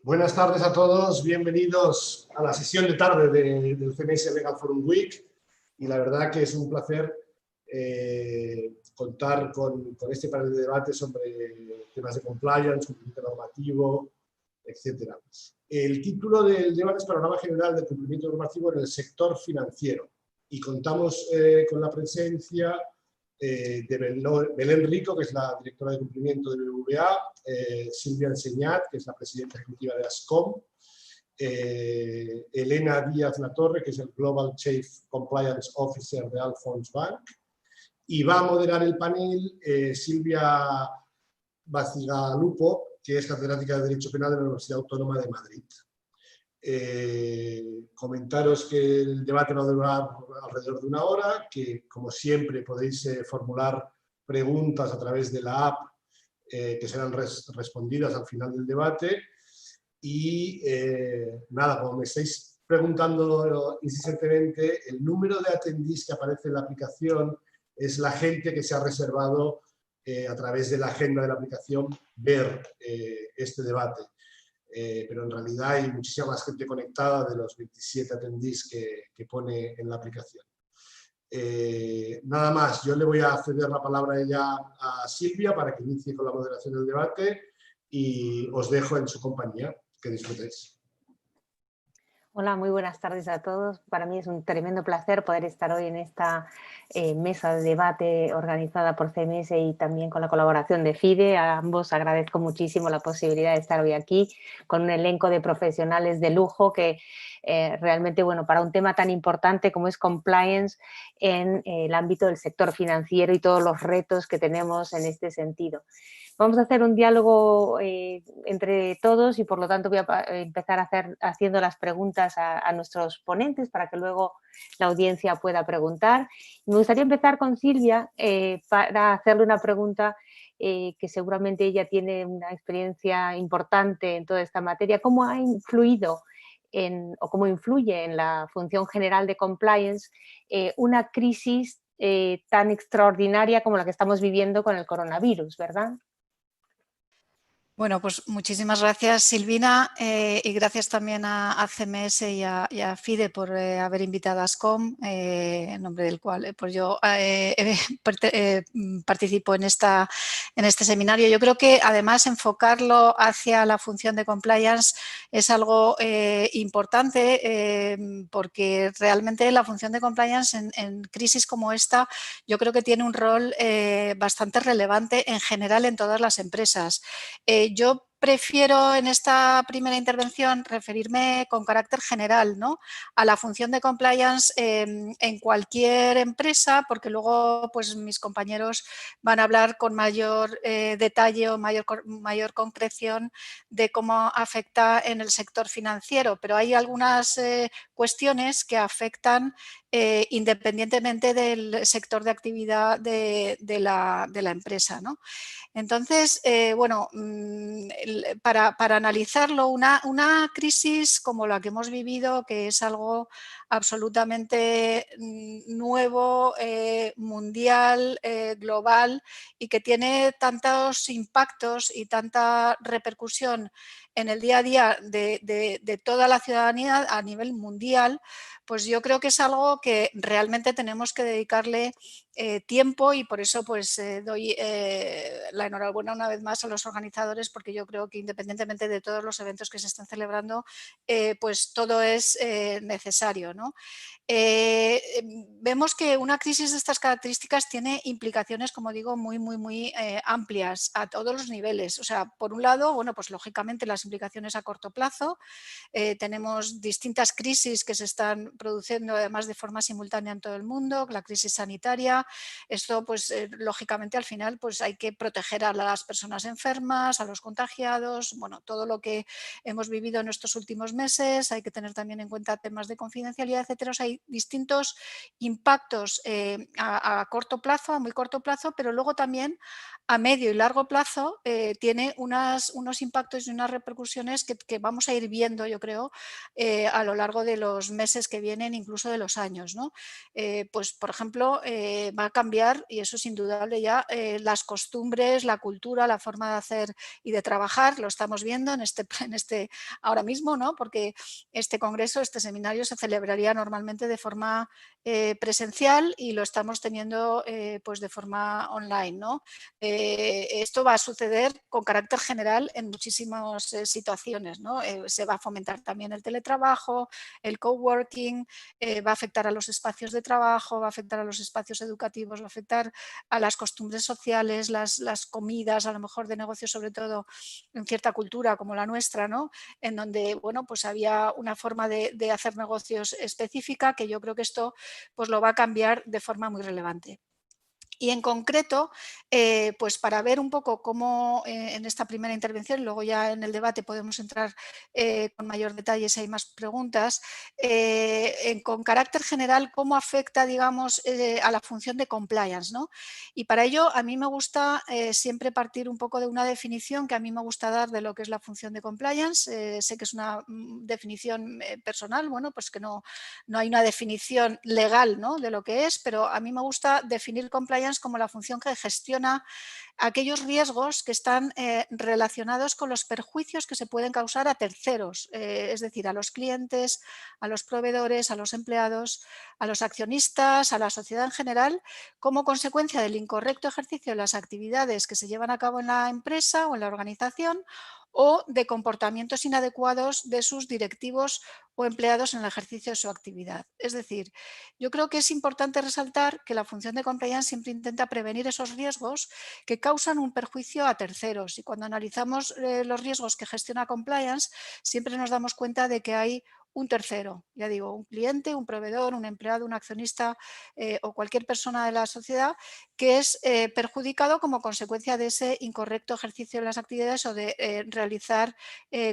Buenas tardes a todos, bienvenidos a la sesión de tarde del CMS Legal Forum Week y la verdad que es un placer contar con este panel de debate sobre temas de compliance, cumplimiento normativo, etc. El título del debate es Panorama General del Cumplimiento Normativo en el Sector Financiero y contamos con la presencia de Belén Rico, que es la directora de cumplimiento del BBVA, Silvia Enseñat, que es la presidenta ejecutiva de ASCOM, Elena Díaz Latorre, que es el Global Chief Compliance Officer de Alphonse Bank, y va a moderar el panel Silvia Bacigalupo, que es catedrática de Derecho Penal de la Universidad Autónoma de Madrid. Comentaros que el debate va a durar alrededor de una hora, que como siempre podéis formular preguntas a través de la app que serán respondidas al final del debate y nada, como me estáis preguntando insistentemente, el número de attendees que aparece en la aplicación es la gente que se ha reservado a través de la agenda de la aplicación ver este debate. Pero en realidad hay muchísima más gente conectada de los 27 attendees que pone en la aplicación. Nada más, yo le voy a ceder la palabra a ella, a Silvia, para que inicie con la moderación del debate y os dejo en su compañía. Que disfrutéis. Hola, muy buenas tardes a todos. Para mí es un tremendo placer poder estar hoy en esta mesa de debate organizada por CMS y también con la colaboración de FIDE. A ambos agradezco muchísimo la posibilidad de estar hoy aquí con un elenco de profesionales de lujo que realmente, bueno, para un tema tan importante como es compliance en el ámbito del sector financiero y todos los retos que tenemos en este sentido. Vamos a hacer un diálogo entre todos y por lo tanto voy a empezar haciendo las preguntas a nuestros ponentes para que luego la audiencia pueda preguntar. Me gustaría empezar con Silvia para hacerle una pregunta que seguramente ella tiene una experiencia importante en toda esta materia. ¿Cómo ha influido o cómo influye en la función general de compliance una crisis tan extraordinaria como la que estamos viviendo con el coronavirus, ¿verdad? Bueno, pues muchísimas gracias, Silvina, y gracias también a CMS y a FIDE por haber invitado a ASCOM, en nombre del cual pues yo participo en este seminario. Yo creo que además enfocarlo hacia la función de compliance es algo importante porque realmente la función de compliance en crisis como esta yo creo que tiene un rol bastante relevante en general en todas las empresas. Yo prefiero en esta primera intervención referirme con carácter general, ¿no?, a la función de compliance en cualquier empresa, porque luego pues, mis compañeros van a hablar con mayor detalle o mayor concreción de cómo afecta en el sector financiero, pero hay algunas cuestiones que afectan independientemente del sector de actividad de la empresa, ¿no? Entonces, bueno, para analizarlo, una crisis como la que hemos vivido, que es algo absolutamente nuevo, mundial, global y que tiene tantos impactos y tanta repercusión en el día a día de toda la ciudadanía a nivel mundial, pues yo creo que es algo que realmente tenemos que dedicarle tiempo y por eso pues doy la enhorabuena una vez más a los organizadores, porque yo creo que independientemente de todos los eventos que se están celebrando, pues todo es necesario, ¿no? Vemos que una crisis de estas características tiene implicaciones, como digo, muy amplias a todos los niveles. O sea, por un lado, bueno, pues lógicamente las implicaciones a corto plazo. Tenemos distintas crisis que se están produciendo además de forma simultánea en todo el mundo, la crisis sanitaria. Esto, pues lógicamente al final pues hay que proteger a las personas enfermas, a los contagiados, bueno, todo lo que hemos vivido en estos últimos meses. Hay que tener también en cuenta temas de confidencialidad responsabilidad, etcétera. O sea, hay distintos impactos a corto plazo, a muy corto plazo, pero luego también a medio y largo plazo tiene unos impactos y unas repercusiones que vamos a ir viendo, yo creo, a lo largo de los meses que vienen, incluso de los años, ¿no? Pues, por ejemplo, va a cambiar, y eso es indudable ya, las costumbres, la cultura, la forma de hacer y de trabajar. Lo estamos viendo en este ahora mismo, ¿no? Porque este congreso, este seminario se celebraría normalmente de forma presencial y lo estamos teniendo pues de forma online, ¿no? Esto va a suceder con carácter general en muchísimas situaciones, ¿no? Se va a fomentar también el teletrabajo, el coworking, va a afectar a los espacios de trabajo, va a afectar a los espacios educativos, va a afectar a las costumbres sociales, las comidas, a lo mejor de negocio, sobre todo en cierta cultura como la nuestra, ¿no? En donde, bueno, pues había una forma de hacer negocios específica, que yo creo que esto pues lo va a cambiar de forma muy relevante. Y en concreto, pues para ver un poco cómo en esta primera intervención, luego ya en el debate podemos entrar con mayor detalle si hay más preguntas, con carácter general, cómo afecta, digamos, a la función de compliance, ¿no? Y para ello a mí me gusta siempre partir un poco de una definición que a mí me gusta dar de lo que es la función de compliance. Sé que es una definición personal, bueno, pues que no hay una definición legal, ¿no?, de lo que es, pero a mí me gusta definir compliance como la función que gestiona aquellos riesgos que están relacionados con los perjuicios que se pueden causar a terceros, es decir, a los clientes, a los proveedores, a los empleados, a los accionistas, a la sociedad en general, como consecuencia del incorrecto ejercicio de las actividades que se llevan a cabo en la empresa o en la organización, o de comportamientos inadecuados de sus directivos o empleados en el ejercicio de su actividad. Es decir, yo creo que es importante resaltar que la función de compliance siempre intenta prevenir esos riesgos que causan un perjuicio a terceros, y cuando analizamos los riesgos que gestiona compliance, siempre nos damos cuenta de que hay un tercero, ya digo, un cliente, un proveedor, un empleado, un accionista o cualquier persona de la sociedad que es perjudicado como consecuencia de ese incorrecto ejercicio de las actividades o de realizar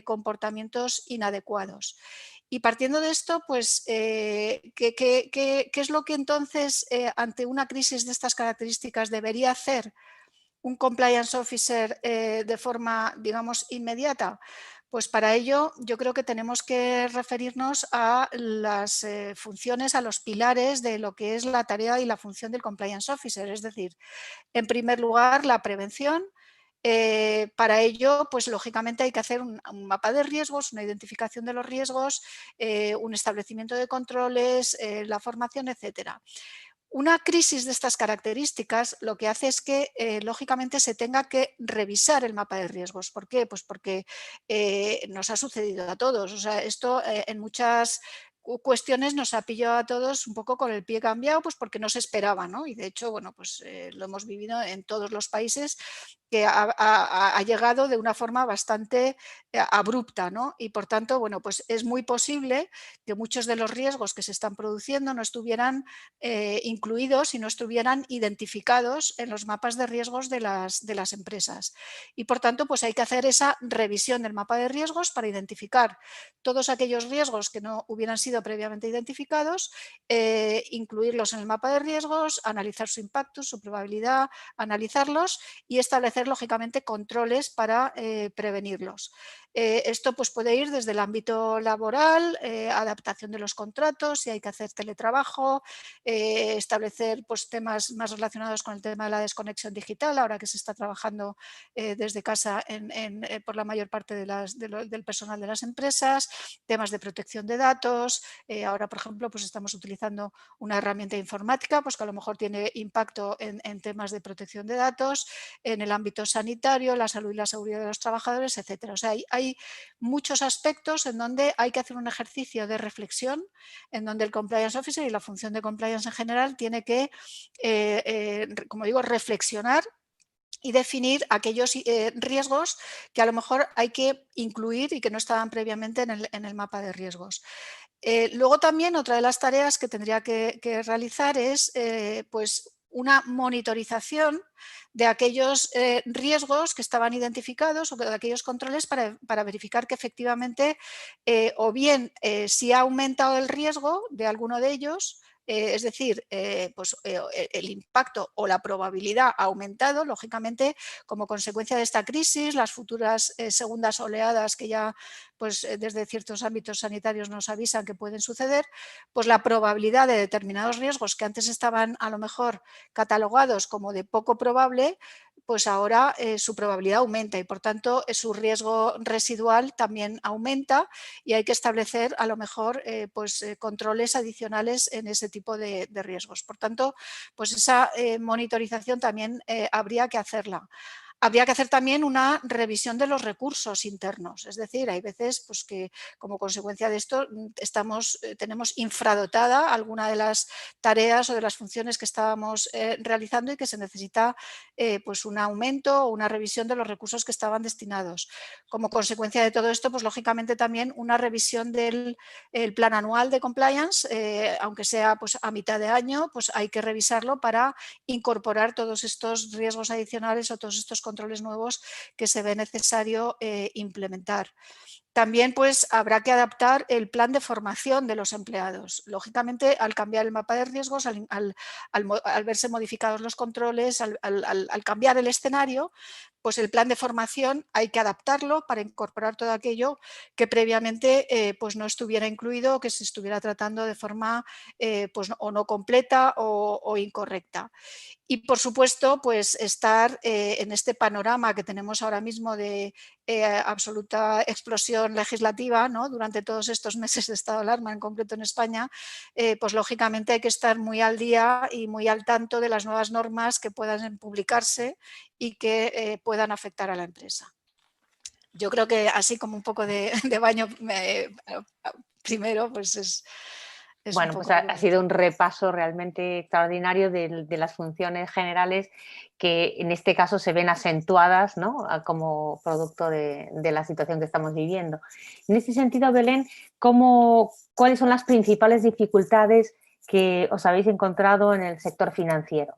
comportamientos inadecuados. Y partiendo de esto, pues, ¿qué es lo que entonces, ante una crisis de estas características, debería hacer un compliance officer de forma, digamos, inmediata? Pues para ello yo creo que tenemos que referirnos a las funciones, a los pilares de lo que es la tarea y la función del compliance officer, es decir, en primer lugar, la prevención. Para ello, pues lógicamente hay que hacer un mapa de riesgos, una identificación de los riesgos, un establecimiento de controles, la formación, etcétera. Una crisis de estas características lo que hace es que, lógicamente, se tenga que revisar el mapa de riesgos. ¿Por qué? Pues porque nos ha sucedido a todos. O sea, esto en muchas cuestiones nos ha pillado a todos un poco con el pie cambiado, pues porque no se esperaba, ¿no? Y de hecho, bueno, pues lo hemos vivido en todos los países, que ha llegado de una forma bastante abrupta, ¿no? Y por tanto, bueno, pues es muy posible que muchos de los riesgos que se están produciendo no estuvieran incluidos y no estuvieran identificados en los mapas de riesgos de las empresas. Y por tanto, pues hay que hacer esa revisión del mapa de riesgos para identificar todos aquellos riesgos que no hubieran sido previamente identificados, incluirlos en el mapa de riesgos, analizar su impacto, su probabilidad, analizarlos y establecer lógicamente controles para prevenirlos. Esto pues puede ir desde el ámbito laboral, adaptación de los contratos, si hay que hacer teletrabajo, establecer pues temas más relacionados con el tema de la desconexión digital, ahora que se está trabajando desde casa por la mayor parte del personal de las empresas, temas de protección de datos. Ahora, por ejemplo, pues estamos utilizando una herramienta informática pues que a lo mejor tiene impacto en temas de protección de datos, en el ámbito sanitario, la salud y la seguridad de los trabajadores, etcétera. O sea, hay muchos aspectos en donde hay que hacer un ejercicio de reflexión, en donde el compliance officer y la función de compliance en general tiene que, como digo, reflexionar y definir aquellos riesgos que a lo mejor hay que incluir y que no estaban previamente en el mapa de riesgos. Luego también otra de las tareas que tendría que realizar es pues una monitorización de aquellos riesgos que estaban identificados o de aquellos controles para verificar que efectivamente o bien si ha aumentado el riesgo de alguno de ellos, es decir, el impacto o la probabilidad ha aumentado, lógicamente, como consecuencia de esta crisis, las futuras segundas oleadas que ya desde ciertos ámbitos sanitarios nos avisan que pueden suceder, pues la probabilidad de determinados riesgos que antes estaban a lo mejor catalogados como de poco probable, pues ahora su probabilidad aumenta y por tanto su riesgo residual también aumenta y hay que establecer a lo mejor controles adicionales en ese tipo de riesgos. Por tanto, pues esa monitorización también habría que hacerla. Habría que hacer también una revisión de los recursos internos, es decir, hay veces pues, que como consecuencia de esto tenemos infradotada alguna de las tareas o de las funciones que estábamos realizando y que se necesita pues un aumento o una revisión de los recursos que estaban destinados. Como consecuencia de todo esto, pues lógicamente también una revisión del plan anual de compliance, aunque sea pues, a mitad de año, pues hay que revisarlo para incorporar todos estos riesgos adicionales o todos estos controles nuevos que se ve necesario implementar. También pues, habrá que adaptar el plan de formación de los empleados. Lógicamente, al cambiar el mapa de riesgos, al verse modificados los controles, al cambiar el escenario, pues el plan de formación hay que adaptarlo para incorporar todo aquello que previamente pues no estuviera incluido o que se estuviera tratando de forma pues o no completa o incorrecta. Y por supuesto, pues estar en este panorama que tenemos ahora mismo de absoluta explosión legislativa, ¿no? Durante todos estos meses de estado de alarma, en concreto en España, pues lógicamente hay que estar muy al día y muy al tanto de las nuevas normas que puedan publicarse y que puedan afectar a la empresa. Yo creo que así como un poco de baño primero, pues es bueno, pues ha sido un repaso realmente extraordinario de las funciones generales que en este caso se ven acentuadas, ¿no? Como producto de la situación que estamos viviendo. En este sentido, Belén, ¿cuáles son las principales dificultades que os habéis encontrado en el sector financiero?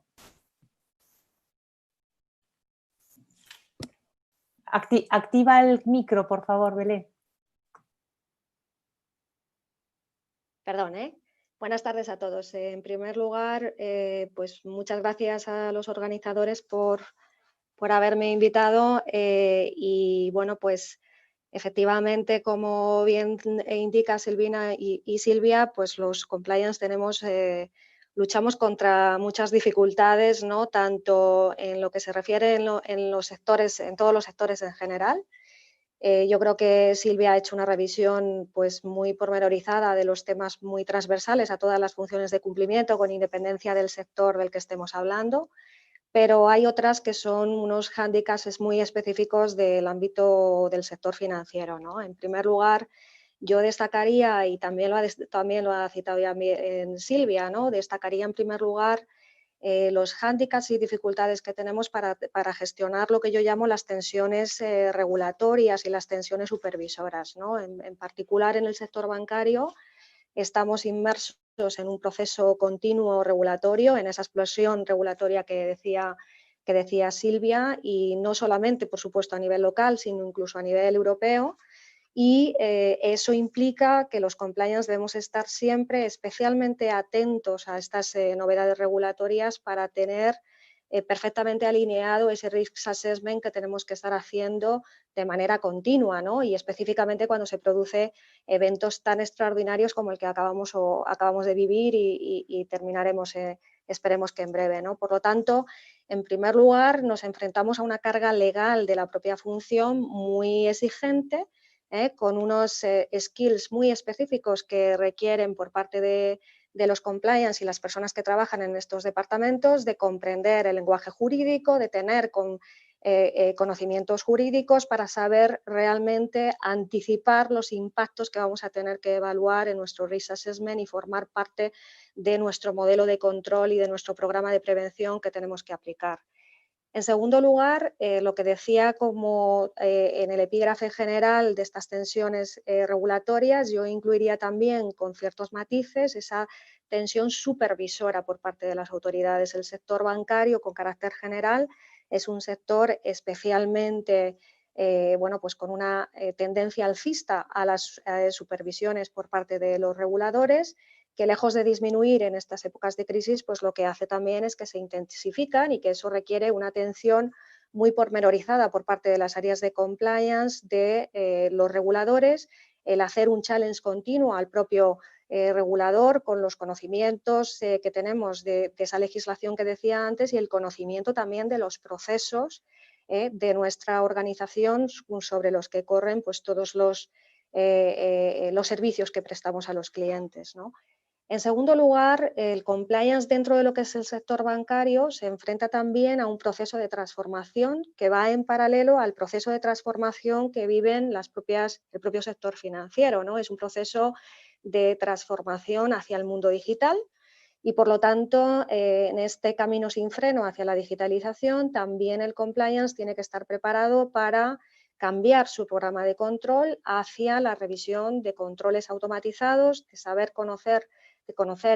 Activa el micro, por favor, Belén. Perdón, ¿eh? Buenas tardes a todos. En primer lugar, pues muchas gracias a los organizadores por haberme invitado y bueno, pues efectivamente, como bien indica Silvina y Silvia, pues los compliance luchamos contra muchas dificultades, ¿no? Tanto en lo que se refiere en los sectores, en todos los sectores en general. Yo creo que Silvia ha hecho una revisión pues, muy pormenorizada de los temas muy transversales a todas las funciones de cumplimiento, con independencia del sector del que estemos hablando, pero hay otras que son unos hándicaps muy específicos del ámbito del sector financiero, ¿no? En primer lugar, yo destacaría, y también lo ha citado ya en Silvia, ¿no? Destacaría en primer lugar los hándicaps y dificultades que tenemos para gestionar lo que yo llamo las tensiones regulatorias y las tensiones supervisoras, ¿no? En particular en el sector bancario estamos inmersos en un proceso continuo regulatorio, en esa explosión regulatoria que decía Silvia, y no solamente, por supuesto, a nivel local, sino incluso a nivel europeo. Y eso implica que los compliance debemos estar siempre especialmente atentos a estas novedades regulatorias para tener perfectamente alineado ese risk assessment que tenemos que estar haciendo de manera continua, ¿no? Y específicamente cuando se producen eventos tan extraordinarios como el que acabamos de vivir y terminaremos, esperemos que en breve, ¿no? Por lo tanto, en primer lugar, nos enfrentamos a una carga legal de la propia función muy exigente, con unos skills muy específicos que requieren por parte de los compliance y las personas que trabajan en estos departamentos de comprender el lenguaje jurídico, de tener conocimientos jurídicos para saber realmente anticipar los impactos que vamos a tener que evaluar en nuestro risk assessment y formar parte de nuestro modelo de control y de nuestro programa de prevención que tenemos que aplicar. En segundo lugar, lo que decía como en el epígrafe general de estas tensiones regulatorias, yo incluiría también con ciertos matices esa tensión supervisora por parte de las autoridades. El sector bancario, con carácter general, es un sector especialmente pues con una tendencia alcista a las supervisiones por parte de los reguladores, que lejos de disminuir en estas épocas de crisis, pues lo que hace también es que se intensifican y que eso requiere una atención muy pormenorizada por parte de las áreas de compliance de los reguladores, el hacer un challenge continuo al propio regulador con los conocimientos que tenemos de esa legislación que decía antes y el conocimiento también de los procesos de nuestra organización sobre los que corren pues, todos los servicios que prestamos a los clientes, ¿no? En segundo lugar, el compliance dentro de lo que es el sector bancario se enfrenta también a un proceso de transformación que va en paralelo al proceso de transformación que viven el propio sector financiero, ¿no? Es un proceso de transformación hacia el mundo digital y, por lo tanto, en este camino sin freno hacia la digitalización, también el compliance tiene que estar preparado para cambiar su programa de control hacia la revisión de controles automatizados, de saber conocer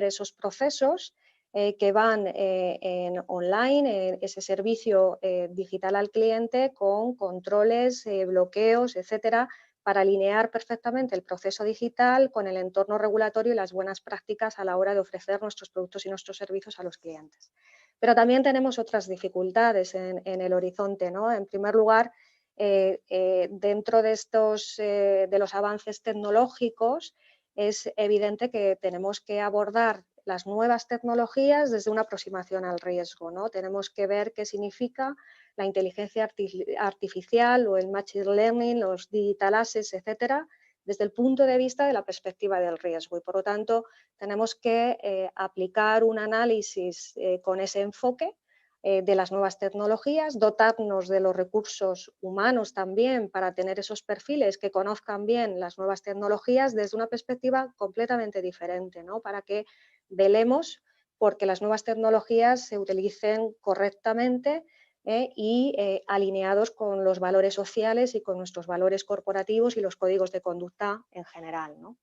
esos procesos que van en online, en ese servicio digital al cliente con controles, bloqueos, etcétera, para alinear perfectamente el proceso digital con el entorno regulatorio y las buenas prácticas a la hora de ofrecer nuestros productos y nuestros servicios a los clientes. Pero también tenemos otras dificultades en el horizonte, ¿no? En primer lugar, dentro de los avances tecnológicos, es evidente que tenemos que abordar las nuevas tecnologías desde una aproximación al riesgo, ¿no? Tenemos que ver qué significa la inteligencia artificial o el machine learning, los digital assets, etcétera, desde el punto de vista de la perspectiva del riesgo. Y, por lo tanto, tenemos que aplicar un análisis con ese enfoque de las nuevas tecnologías, dotarnos de los recursos humanos también para tener esos perfiles que conozcan bien las nuevas tecnologías desde una perspectiva completamente diferente, ¿no? Para que velemos porque las nuevas tecnologías se utilicen correctamente y alineados con los valores sociales y con nuestros valores corporativos y los códigos de conducta en general, ¿no?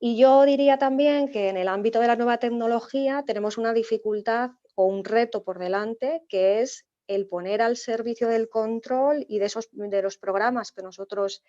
Y yo diría también que en el ámbito de la nueva tecnología tenemos una dificultad o un reto por delante, que es el poner al servicio del control y de los programas que nosotros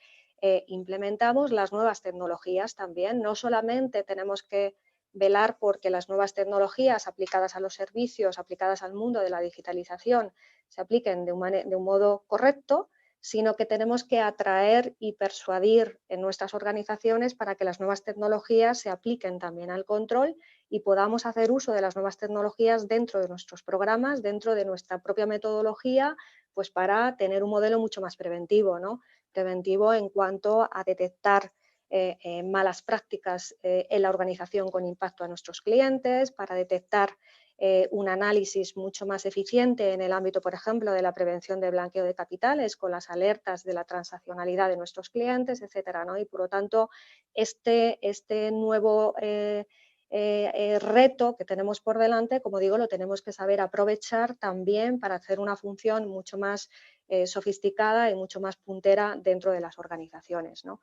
implementamos las nuevas tecnologías también. No solamente tenemos que velar porque las nuevas tecnologías aplicadas a los servicios, aplicadas al mundo de la digitalización, se apliquen de un modo correcto, sino que tenemos que atraer y persuadir en nuestras organizaciones para que las nuevas tecnologías se apliquen también al control y podamos hacer uso de las nuevas tecnologías dentro de nuestros programas, dentro de nuestra propia metodología, pues para tener un modelo mucho más preventivo, ¿no? Preventivo en cuanto a detectar malas prácticas en la organización con impacto a nuestros clientes, para detectar un análisis mucho más eficiente en el ámbito, por ejemplo, de la prevención de blanqueo de capitales con las alertas de la transaccionalidad de nuestros clientes, etcétera, ¿no? Y, por lo tanto, este nuevo reto que tenemos por delante, como digo, lo tenemos que saber aprovechar también para hacer una función mucho más sofisticada y mucho más puntera dentro de las organizaciones, ¿no?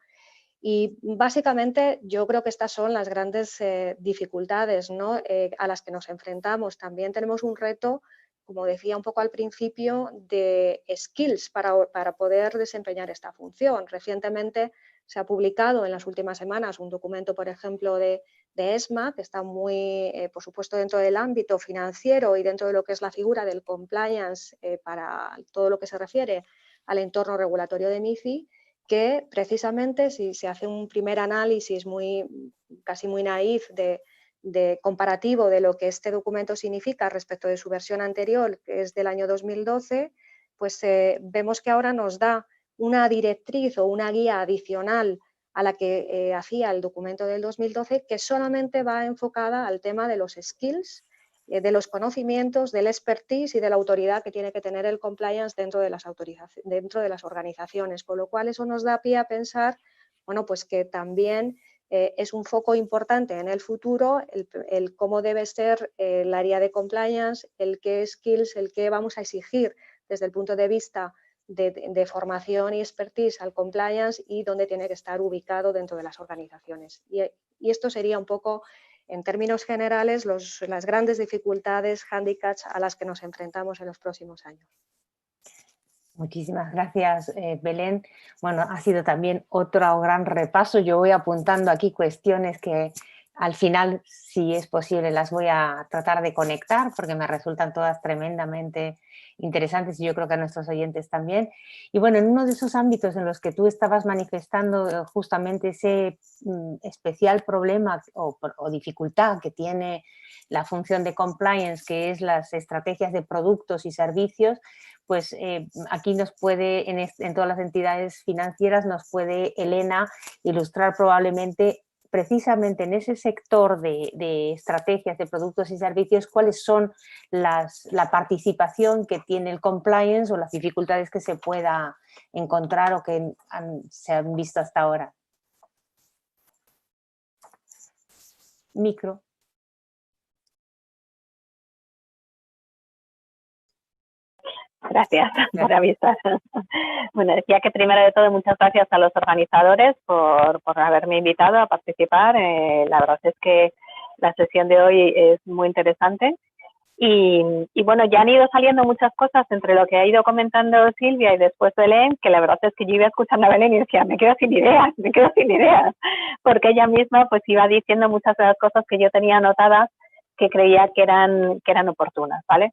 Y básicamente yo creo que estas son las grandes dificultades, ¿no? A las que nos enfrentamos. También tenemos un reto, como decía un poco al principio, de skills para poder desempeñar esta función. Recientemente se ha publicado en las últimas semanas un documento, por ejemplo, de ESMA, que está muy, por supuesto, dentro del ámbito financiero y dentro de lo que es la figura del compliance para todo lo que se refiere al entorno regulatorio de MiFID, que precisamente si se hace un primer análisis casi muy naif de comparativo de lo que este documento significa respecto de su versión anterior, que es del año 2012, pues vemos que ahora nos da una directriz o una guía adicional a la que hacía el documento del 2012, que solamente va enfocada al tema de los skills, de los conocimientos, del expertise y de la autoridad que tiene que tener el compliance dentro de las organizaciones, con lo cual eso nos da pie a pensar, bueno, pues que también es un foco importante en el futuro el cómo debe ser el área de compliance, el qué skills, el qué vamos a exigir desde el punto de vista de formación y expertise al compliance y dónde tiene que estar ubicado dentro de las organizaciones. Y esto sería un poco en términos generales, las grandes dificultades, hándicaps a las que nos enfrentamos en los próximos años. Muchísimas gracias, Belén. Bueno, ha sido también otro gran repaso. Yo voy apuntando aquí cuestiones que al final, si es posible, las voy a tratar de conectar porque me resultan todas tremendamente interesantes y yo creo que a nuestros oyentes también. Y bueno, en uno de esos ámbitos en los que tú estabas manifestando justamente ese especial problema o dificultad que tiene la función de compliance, que es las estrategias de productos y servicios, pues aquí nos puede, en todas las entidades financieras, nos puede Elena ilustrar probablemente precisamente en ese sector de estrategias de productos y servicios, cuáles son la participación que tiene el compliance o las dificultades que se pueda encontrar o que se han visto hasta ahora. Micro. Gracias por avisar. Bueno, decía que primero de todo muchas gracias a los organizadores por haberme invitado a participar. La verdad es que la sesión de hoy es muy interesante y bueno, ya han ido saliendo muchas cosas entre lo que ha ido comentando Silvia y después Belén, que la verdad es que yo iba escuchando a Belén y decía, me quedo sin ideas, porque ella misma pues iba diciendo muchas de las cosas que yo tenía anotadas que creía que eran oportunas, ¿vale?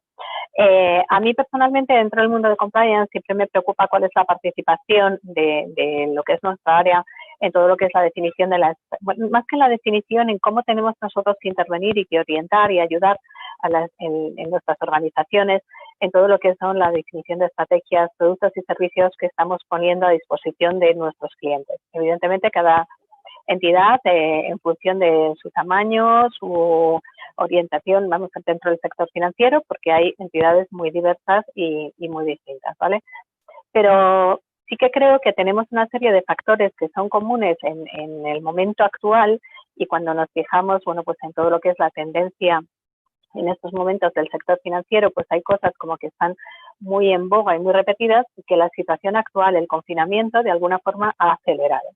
A mí personalmente dentro del mundo de compliance siempre me preocupa cuál es la participación de lo que es nuestra área en todo lo que es la definición de más que la definición, en cómo tenemos nosotros que intervenir y que orientar y ayudar en nuestras organizaciones en todo lo que son la definición de estrategias, productos y servicios que estamos poniendo a disposición de nuestros clientes. Evidentemente cada entidad en función de su tamaño, su orientación, vamos, dentro del sector financiero, porque hay entidades muy diversas y muy distintas, ¿vale? Pero sí que creo que tenemos una serie de factores que son comunes en el momento actual y cuando nos fijamos, bueno, pues en todo lo que es la tendencia en estos momentos del sector financiero, pues hay cosas como que están muy en boga y muy repetidas y que la situación actual, el confinamiento, de alguna forma ha acelerado.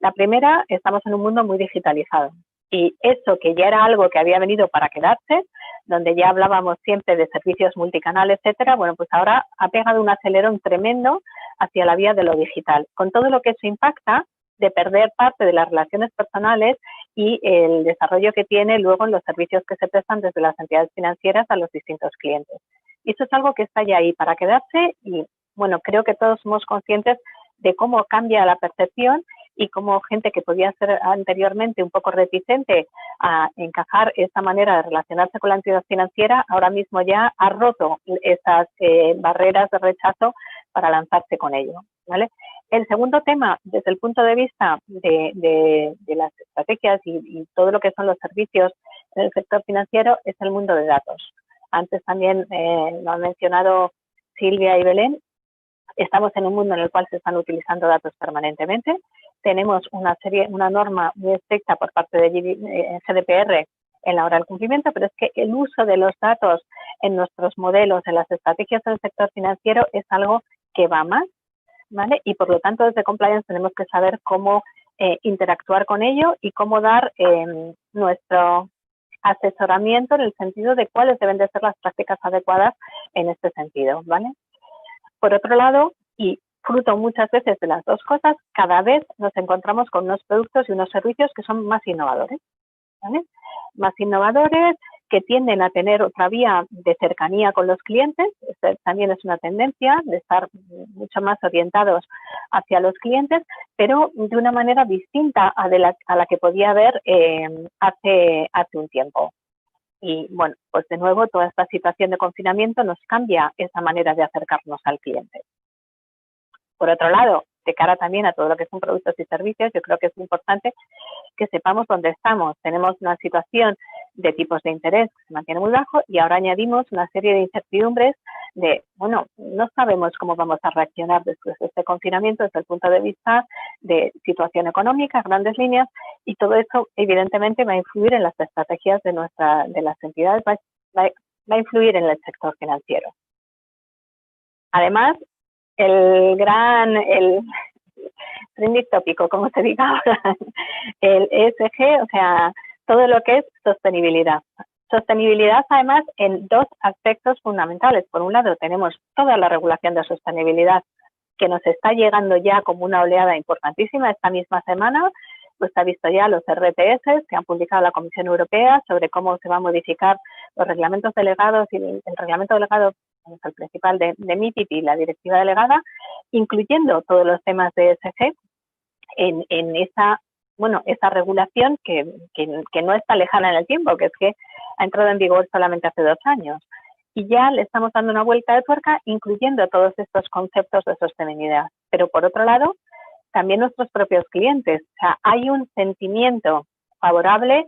La primera, estamos en un mundo muy digitalizado y eso que ya era algo que había venido para quedarse, donde ya hablábamos siempre de servicios multicanal, etcétera, bueno, pues ahora ha pegado un acelerón tremendo hacia la vía de lo digital, con todo lo que eso impacta de perder parte de las relaciones personales y el desarrollo que tiene luego en los servicios que se prestan desde las entidades financieras a los distintos clientes. Y eso es algo que está ya ahí para quedarse y, bueno, creo que todos somos conscientes de cómo cambia la percepción y cómo gente que podía ser anteriormente un poco reticente a encajar esta manera de relacionarse con la entidad financiera, ahora mismo ya ha roto esas barreras de rechazo para lanzarse con ello, ¿vale? El segundo tema, desde el punto de vista de las estrategias y todo lo que son los servicios en el sector financiero, es el mundo de datos. Antes también lo han mencionado Silvia y Belén. Estamos en un mundo en el cual se están utilizando datos permanentemente. Tenemos una norma muy estricta por parte de GDPR en la hora del cumplimiento, pero es que el uso de los datos en nuestros modelos, en las estrategias del sector financiero, es algo que va más, ¿vale? Y por lo tanto, desde Compliance tenemos que saber cómo interactuar con ello y cómo dar nuestro asesoramiento en el sentido de cuáles deben de ser las prácticas adecuadas en este sentido, ¿vale? Por otro lado, y fruto muchas veces de las dos cosas, cada vez nos encontramos con unos productos y unos servicios que son más innovadores, ¿vale? Más innovadores, que tienden a tener otra vía de cercanía con los clientes. Esto también es una tendencia de estar mucho más orientados hacia los clientes, pero de una manera distinta a la que podía haber hace un tiempo. Y bueno, pues de nuevo toda esta situación de confinamiento nos cambia esa manera de acercarnos al cliente. Por otro lado, de cara también a todo lo que son productos y servicios, yo creo que es importante que sepamos dónde estamos. Tenemos una situación de tipos de interés que se mantiene muy bajo y ahora añadimos una serie de incertidumbres de, bueno, no sabemos cómo vamos a reaccionar después de este confinamiento desde el punto de vista de situación económica, grandes líneas, y todo eso evidentemente va a influir en las estrategias de las entidades, va a influir en el sector financiero. Además, el trending tópico, como se diga ahora, el ESG, o sea, todo lo que es sostenibilidad. Sostenibilidad, además, en dos aspectos fundamentales. Por un lado, tenemos toda la regulación de sostenibilidad que nos está llegando ya como una oleada importantísima. Esta misma semana pues ha visto ya los RTS que han publicado la Comisión Europea sobre cómo se va a modificar los reglamentos delegados y el reglamento delegado, el principal de MiFID y la directiva delegada, incluyendo todos los temas de ESG en esa regulación que no está lejana en el tiempo, que es que ha entrado en vigor solamente hace 2 años. Y ya le estamos dando una vuelta de tuerca, incluyendo todos estos conceptos de sostenibilidad. Pero por otro lado, también nuestros propios clientes. O sea, hay un sentimiento favorable,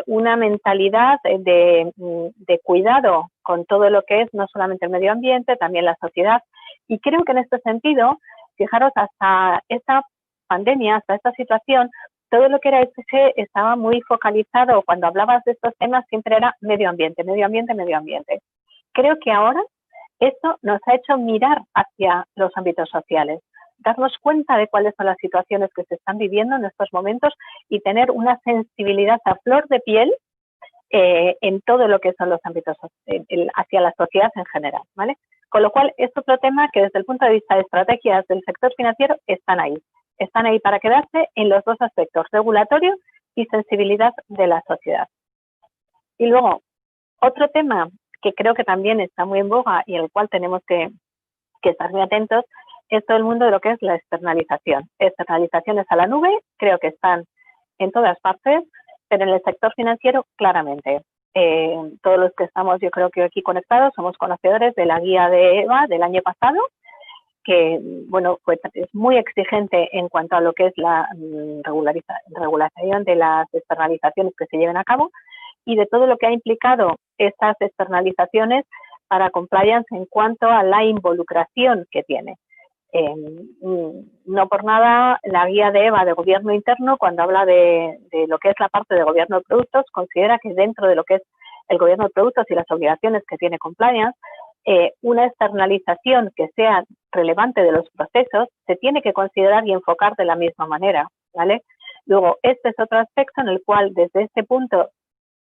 una mentalidad de cuidado con todo lo que es no solamente el medio ambiente, también la sociedad. Y creo que en este sentido, fijaros, hasta esta pandemia, hasta esta situación, todo lo que era ESG estaba muy focalizado. Cuando hablabas de estos temas siempre era medio ambiente, medio ambiente, medio ambiente. Creo que ahora esto nos ha hecho mirar hacia los ámbitos sociales, darnos cuenta de cuáles son las situaciones que se están viviendo en estos momentos y tener una sensibilidad a flor de piel en todo lo que son los ámbitos hacia la sociedad en general, ¿vale? Con lo cual, es otro tema que desde el punto de vista de estrategias del sector financiero están ahí para quedarse en los dos aspectos, regulatorio y sensibilidad de la sociedad. Y luego, otro tema que creo que también está muy en boga y al cual tenemos que estar muy atentos, es todo el mundo de lo que es la externalización. Externalizaciones a la nube, creo que están en todas partes, pero en el sector financiero, claramente. Todos los que estamos, yo creo que aquí conectados, somos conocedores de la guía de EBA del año pasado, que, bueno, es muy exigente en cuanto a lo que es la regulación de las externalizaciones que se lleven a cabo y de todo lo que ha implicado estas externalizaciones para compliance en cuanto a la involucración que tiene. No por nada la guía de EBA de gobierno interno, cuando habla de lo que es la parte de gobierno de productos, considera que dentro de lo que es el gobierno de productos y las obligaciones que tiene compliance, una externalización que sea relevante de los procesos se tiene que considerar y enfocar de la misma manera, ¿vale? Luego, este es otro aspecto en el cual desde este punto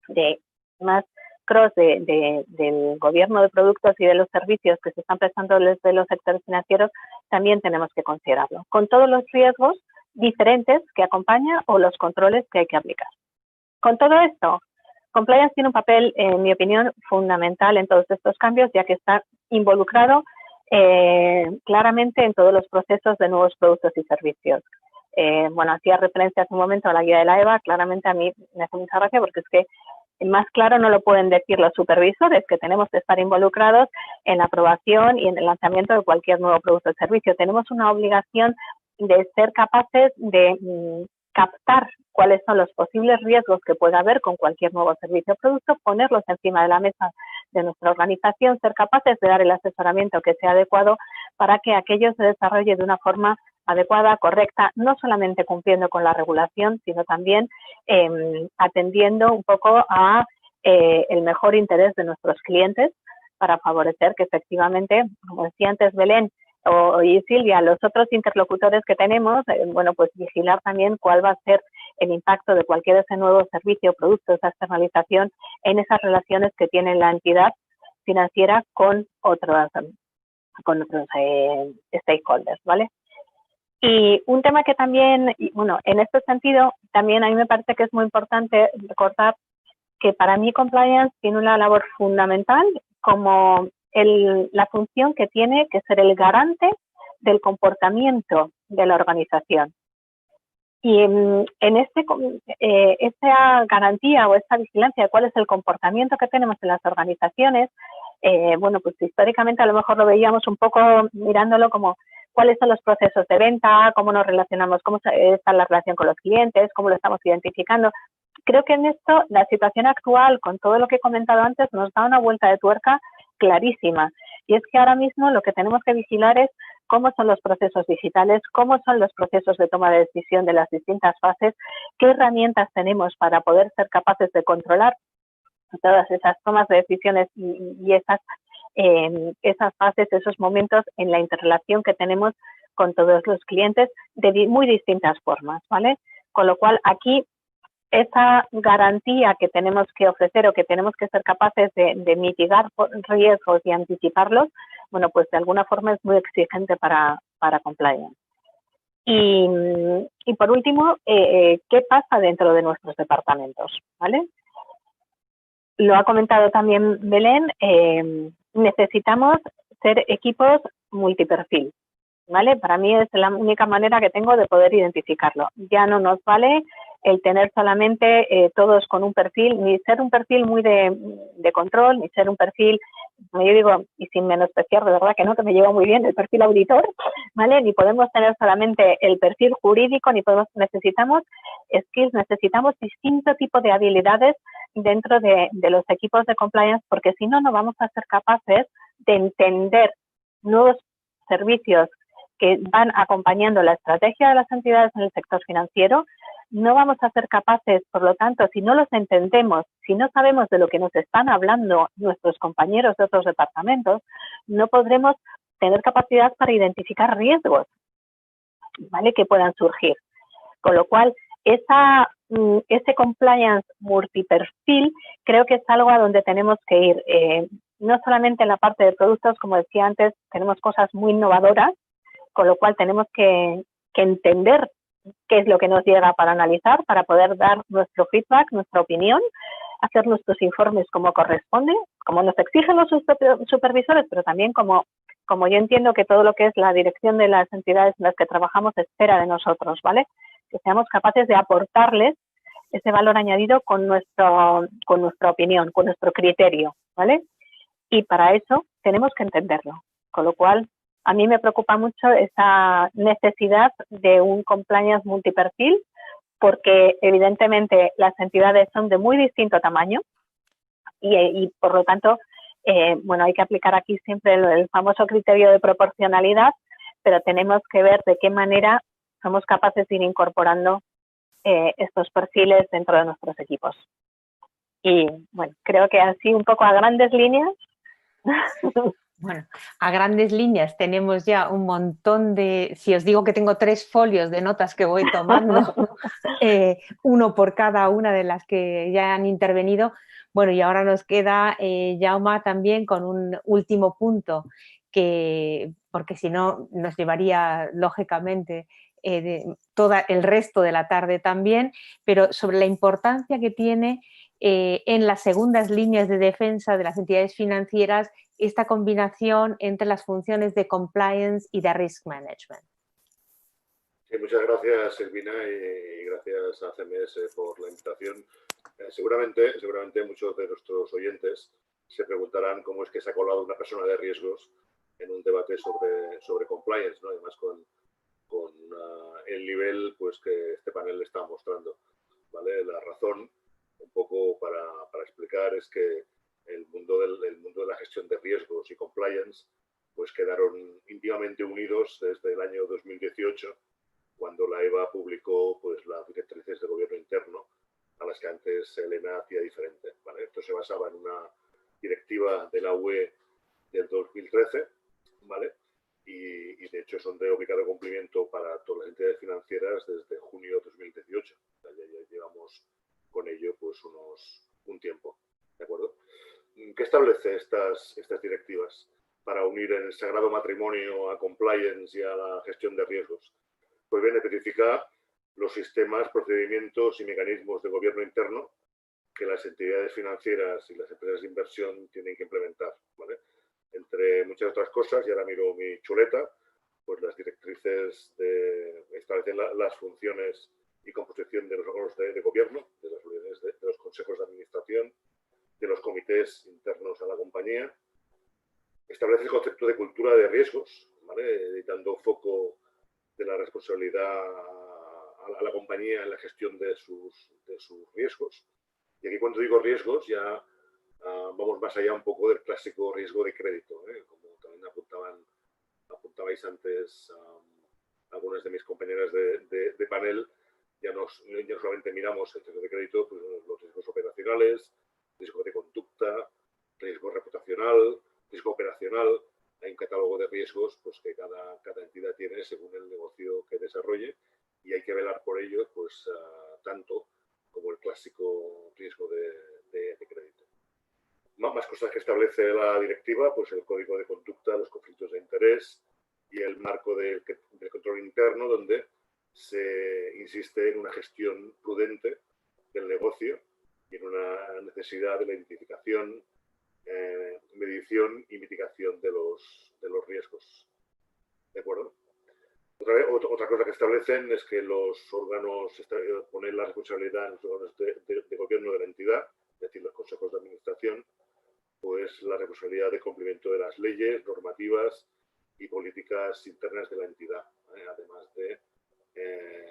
de más cross del gobierno de productos y de los servicios que se están prestando desde los sectores financieros, también tenemos que considerarlo, con todos los riesgos diferentes que acompaña o los controles que hay que aplicar. Con todo esto, compliance tiene un papel, en mi opinión, fundamental en todos estos cambios, ya que está involucrado claramente en todos los procesos de nuevos productos y servicios. Bueno, hacía referencia hace un momento a la guía de la EBA, claramente a mí me hace mucha gracia porque es que más claro no lo pueden decir los supervisores, que tenemos que estar involucrados en la aprobación y en el lanzamiento de cualquier nuevo producto o servicio. Tenemos una obligación de ser capaces de captar cuáles son los posibles riesgos que pueda haber con cualquier nuevo servicio o producto, ponerlos encima de la mesa de nuestra organización, ser capaces de dar el asesoramiento que sea adecuado para que aquello se desarrolle de una forma adecuada, correcta, no solamente cumpliendo con la regulación, sino también atendiendo un poco a el mejor interés de nuestros clientes para favorecer que efectivamente, como decía antes Belén y Silvia, los otros interlocutores que tenemos, bueno, pues vigilar también cuál va a ser el impacto de cualquier ese nuevo servicio o producto, esa externalización en esas relaciones que tiene la entidad financiera con otros stakeholders, ¿vale? Y un tema que también, bueno, en este sentido, también a mí me parece que es muy importante recordar que para mí compliance tiene una labor fundamental como la función que tiene que ser el garante del comportamiento de la organización. Y en esta garantía o esta vigilancia de cuál es el comportamiento que tenemos en las organizaciones, bueno, pues históricamente a lo mejor lo veíamos un poco mirándolo como cuáles son los procesos de venta, cómo nos relacionamos, cómo está la relación con los clientes, cómo lo estamos identificando. Creo que en esto la situación actual, con todo lo que he comentado antes, nos da una vuelta de tuerca clarísima. Y es que ahora mismo lo que tenemos que vigilar es cómo son los procesos digitales, cómo son los procesos de toma de decisión de las distintas fases, qué herramientas tenemos para poder ser capaces de controlar todas esas tomas de decisiones y esas fases, esos momentos en la interrelación que tenemos con todos los clientes de muy distintas formas, ¿vale? Con lo cual, aquí esa garantía que tenemos que ofrecer o que tenemos que ser capaces de mitigar riesgos y anticiparlos, bueno, pues de alguna forma es muy exigente para compliance. Y por último, ¿qué pasa dentro de nuestros departamentos? ¿Vale? Lo ha comentado también Belén, necesitamos ser equipos multiperfil, ¿vale? Para mí es la única manera que tengo de poder identificarlo. Ya no nos vale el tener solamente todos con un perfil, ni ser un perfil muy de control, ni ser un perfil, como yo digo, y sin menospreciar, de verdad que no, que me lleva muy bien el perfil auditor, ¿vale? Ni podemos tener solamente el perfil jurídico, ni necesitamos skills, necesitamos distinto tipo de habilidades dentro de los equipos de compliance, porque si no, no vamos a ser capaces de entender nuevos servicios que van acompañando la estrategia de las entidades en el sector financiero. No vamos a ser capaces, por lo tanto, si no los entendemos, si no sabemos de lo que nos están hablando nuestros compañeros de otros departamentos, no podremos tener capacidad para identificar riesgos, ¿vale?, que puedan surgir. Con lo cual, ese compliance multiperfil creo que es algo a donde tenemos que ir. No solamente en la parte de productos, como decía antes, tenemos cosas muy innovadoras, con lo cual tenemos que entender qué es lo que nos llega para analizar, para poder dar nuestro feedback, nuestra opinión, hacer nuestros informes como corresponde, como nos exigen los supervisores, pero también como yo entiendo que todo lo que es la dirección de las entidades en las que trabajamos espera de nosotros, ¿vale? Que seamos capaces de aportarles ese valor añadido con nuestra opinión, con nuestro criterio, ¿vale? Y para eso tenemos que entenderlo, con lo cual a mí me preocupa mucho esa necesidad de un compliance multiperfil, porque evidentemente las entidades son de muy distinto tamaño y por lo tanto, bueno, hay que aplicar aquí siempre el famoso criterio de proporcionalidad, pero tenemos que ver de qué manera somos capaces de ir incorporando estos perfiles dentro de nuestros equipos. Y bueno, creo que así un poco a grandes líneas. Bueno, a grandes líneas tenemos ya un montón de, si os digo que tengo 3 folios de notas que voy tomando, uno por cada una de las que ya han intervenido. Bueno, y ahora nos queda Jaume también con un último punto, porque si no nos llevaría lógicamente todo el resto de la tarde también, pero sobre la importancia que tiene en las segundas líneas de defensa de las entidades financieras esta combinación entre las funciones de compliance y de risk management. Sí, muchas gracias, Silvina, y gracias a CMS por la invitación. Seguramente muchos de nuestros oyentes se preguntarán cómo es que se ha colado una persona de riesgos en un debate sobre compliance, ¿no? Además con el nivel pues, que este panel está mostrando, ¿vale? La razón, un poco para explicar, es que el mundo de la gestión de riesgos y compliance pues quedaron íntimamente unidos desde el año 2018, cuando la EBA publicó pues, las directrices de gobierno interno a las que antes Elena hacía diferente, ¿vale? Esto se basaba en una directiva de la UE del 2013, ¿vale? Y de hecho son de obligado cumplimiento para todas las entidades financieras desde junio de 2018. O sea, ya llevamos con ello pues un tiempo, ¿de acuerdo? ¿Qué establece estas directivas para unir en el sagrado matrimonio a compliance y a la gestión de riesgos? Pues bien, especificar los sistemas, procedimientos y mecanismos de gobierno interno que las entidades financieras y las empresas de inversión tienen que implementar, ¿vale? Entre muchas otras cosas, y ahora miro mi chuleta, pues las directrices establecen las funciones y composición de los órganos de gobierno, de las unidades de los consejos de administración, de los comités internos a la compañía. Establece el concepto de cultura de riesgos, ¿vale? Dando foco de la responsabilidad a la compañía en la gestión de sus riesgos. Y aquí cuando digo riesgos ya vamos más allá un poco del clásico riesgo de crédito, ¿eh? Como también apuntabais antes algunas de mis compañeras de panel, ya no solamente miramos el riesgo de crédito, pues los riesgos operacionales, riesgo de conducta, riesgo reputacional, riesgo operacional. Hay un catálogo de riesgos pues, que cada entidad tiene según el negocio que desarrolle y hay que velar por ello pues, tanto como el clásico riesgo de crédito. Más cosas que establece la directiva, pues el código de conducta, los conflictos de interés y el marco del control interno, donde se insiste en una gestión prudente del negocio y en una necesidad de la identificación, medición y mitigación de los riesgos. ¿De acuerdo? Otra cosa que establecen es que los órganos ponen la responsabilidad en los órganos de gobierno de la entidad, es decir, los consejos de administración, pues la responsabilidad de cumplimiento de las leyes, normativas y políticas internas de la entidad, además de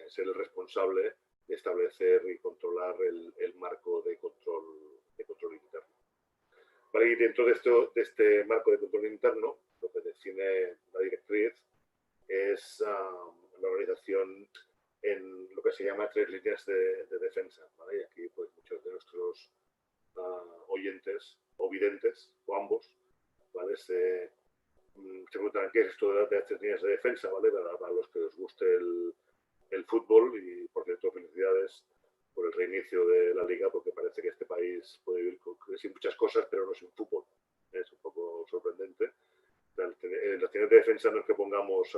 ser el responsable de establecer y controlar el marco de control interno. ¿Vale? Y dentro de este marco de control interno, lo que define la directriz es la organización en lo que se llama 3 líneas de defensa. ¿Vale? Y aquí pues, muchos de nuestros oyentes o videntes, o ambos, ¿vale? Se preguntarán qué es esto de las 3 líneas de defensa, ¿vale? Para los que os guste el fútbol, y por cierto, felicidades por el reinicio de la liga, porque parece que este país puede vivir sin muchas cosas, pero no sin fútbol. Es un poco sorprendente. Las líneas de defensa no es que pongamos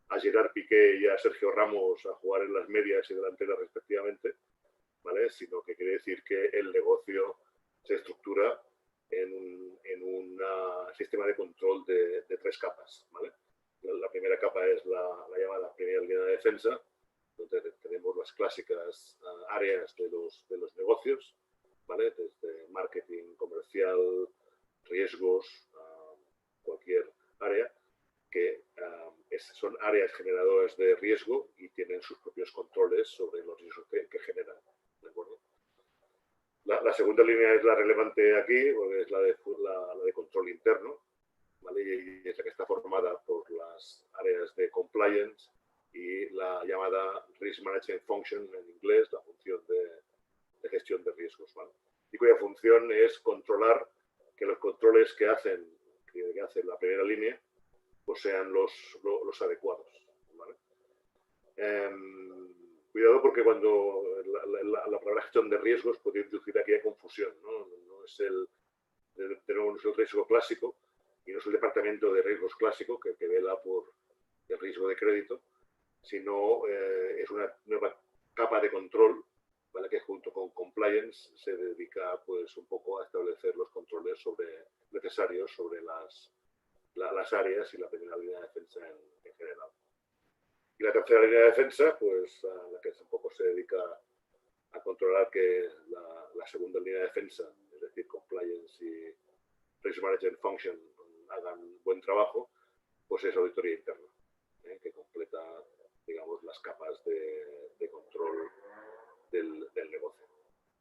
a Gerard Piqué y a Sergio Ramos a jugar en las medias y delanteras respectivamente, ¿vale? Sino que quiere decir que el negocio se estructura en un sistema de control de 3 capas, ¿vale? La primera capa es la llamada primera línea de defensa, donde tenemos las clásicas áreas de los negocios, ¿vale? Desde marketing, comercial, riesgos, cualquier área, que son áreas generadoras de riesgo y tienen sus propios controles sobre los riesgos que generan. ¿De acuerdo? La segunda línea es la relevante aquí, porque es la de control interno, ¿vale? Y es la que está formada por las áreas de compliance y la llamada Risk Management Function en inglés, la función de gestión de riesgos, ¿vale? Y cuya función es controlar que los controles que hace la primera línea pues sean los adecuados, ¿vale? Cuidado porque cuando la palabra gestión de riesgos puede inducir aquí a confusión, ¿no? No es el riesgo clásico y no es el departamento de riesgos clásico que vela por el riesgo de crédito, sino es una nueva capa de control, ¿vale? Que junto con compliance se dedica pues un poco a establecer los controles necesarios sobre las áreas y la primera línea de defensa en general. Y la tercera línea de defensa, pues la que un poco se dedica a controlar que la segunda línea de defensa, es decir, compliance y risk management function, hagan buen trabajo, pues es auditoría interna, que completa, digamos, las capas de control del negocio,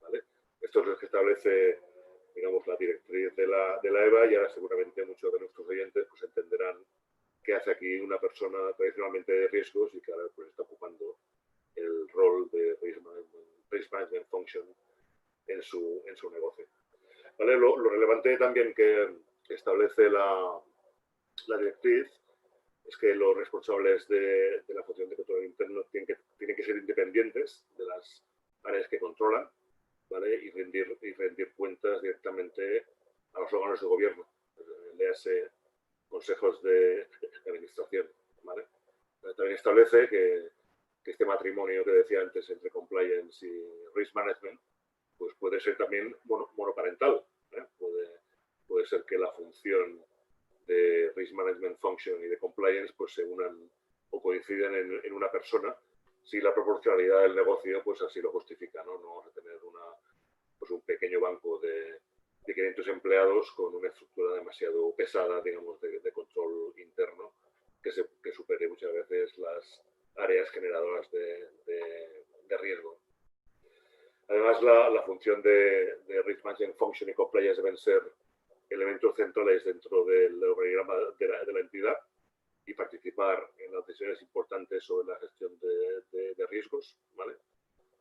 ¿vale? Esto es lo que establece, digamos, la directriz de la EBA, y ahora seguramente muchos de nuestros oyentes pues entenderán qué hace aquí una persona tradicionalmente de riesgos y que ahora pues está ocupando el rol de risk management function en su negocio. ¿Vale? Lo relevante también que establece la directriz es que los responsables de la función de control interno tienen que ser independientes de las áreas que controlan, ¿vale? Y rendir cuentas directamente a los órganos de gobierno, léase consejos de administración, ¿vale? También establece que este matrimonio que decía antes entre compliance y risk management pues puede ser también monoparental, ¿eh? Puede ser que la función de risk management function y de compliance pues se unan o coinciden en una persona si la proporcionalidad del negocio pues así lo justifica, ¿no? No vamos a tener un pequeño banco de 500 empleados con una estructura demasiado pesada, digamos, de control interno que supere muchas veces las áreas generadoras de riesgo. Además, la función de Risk Management Function y Compliance deben ser elementos centrales dentro del organigrama de la entidad y participar en las decisiones importantes sobre la gestión de riesgos, ¿vale?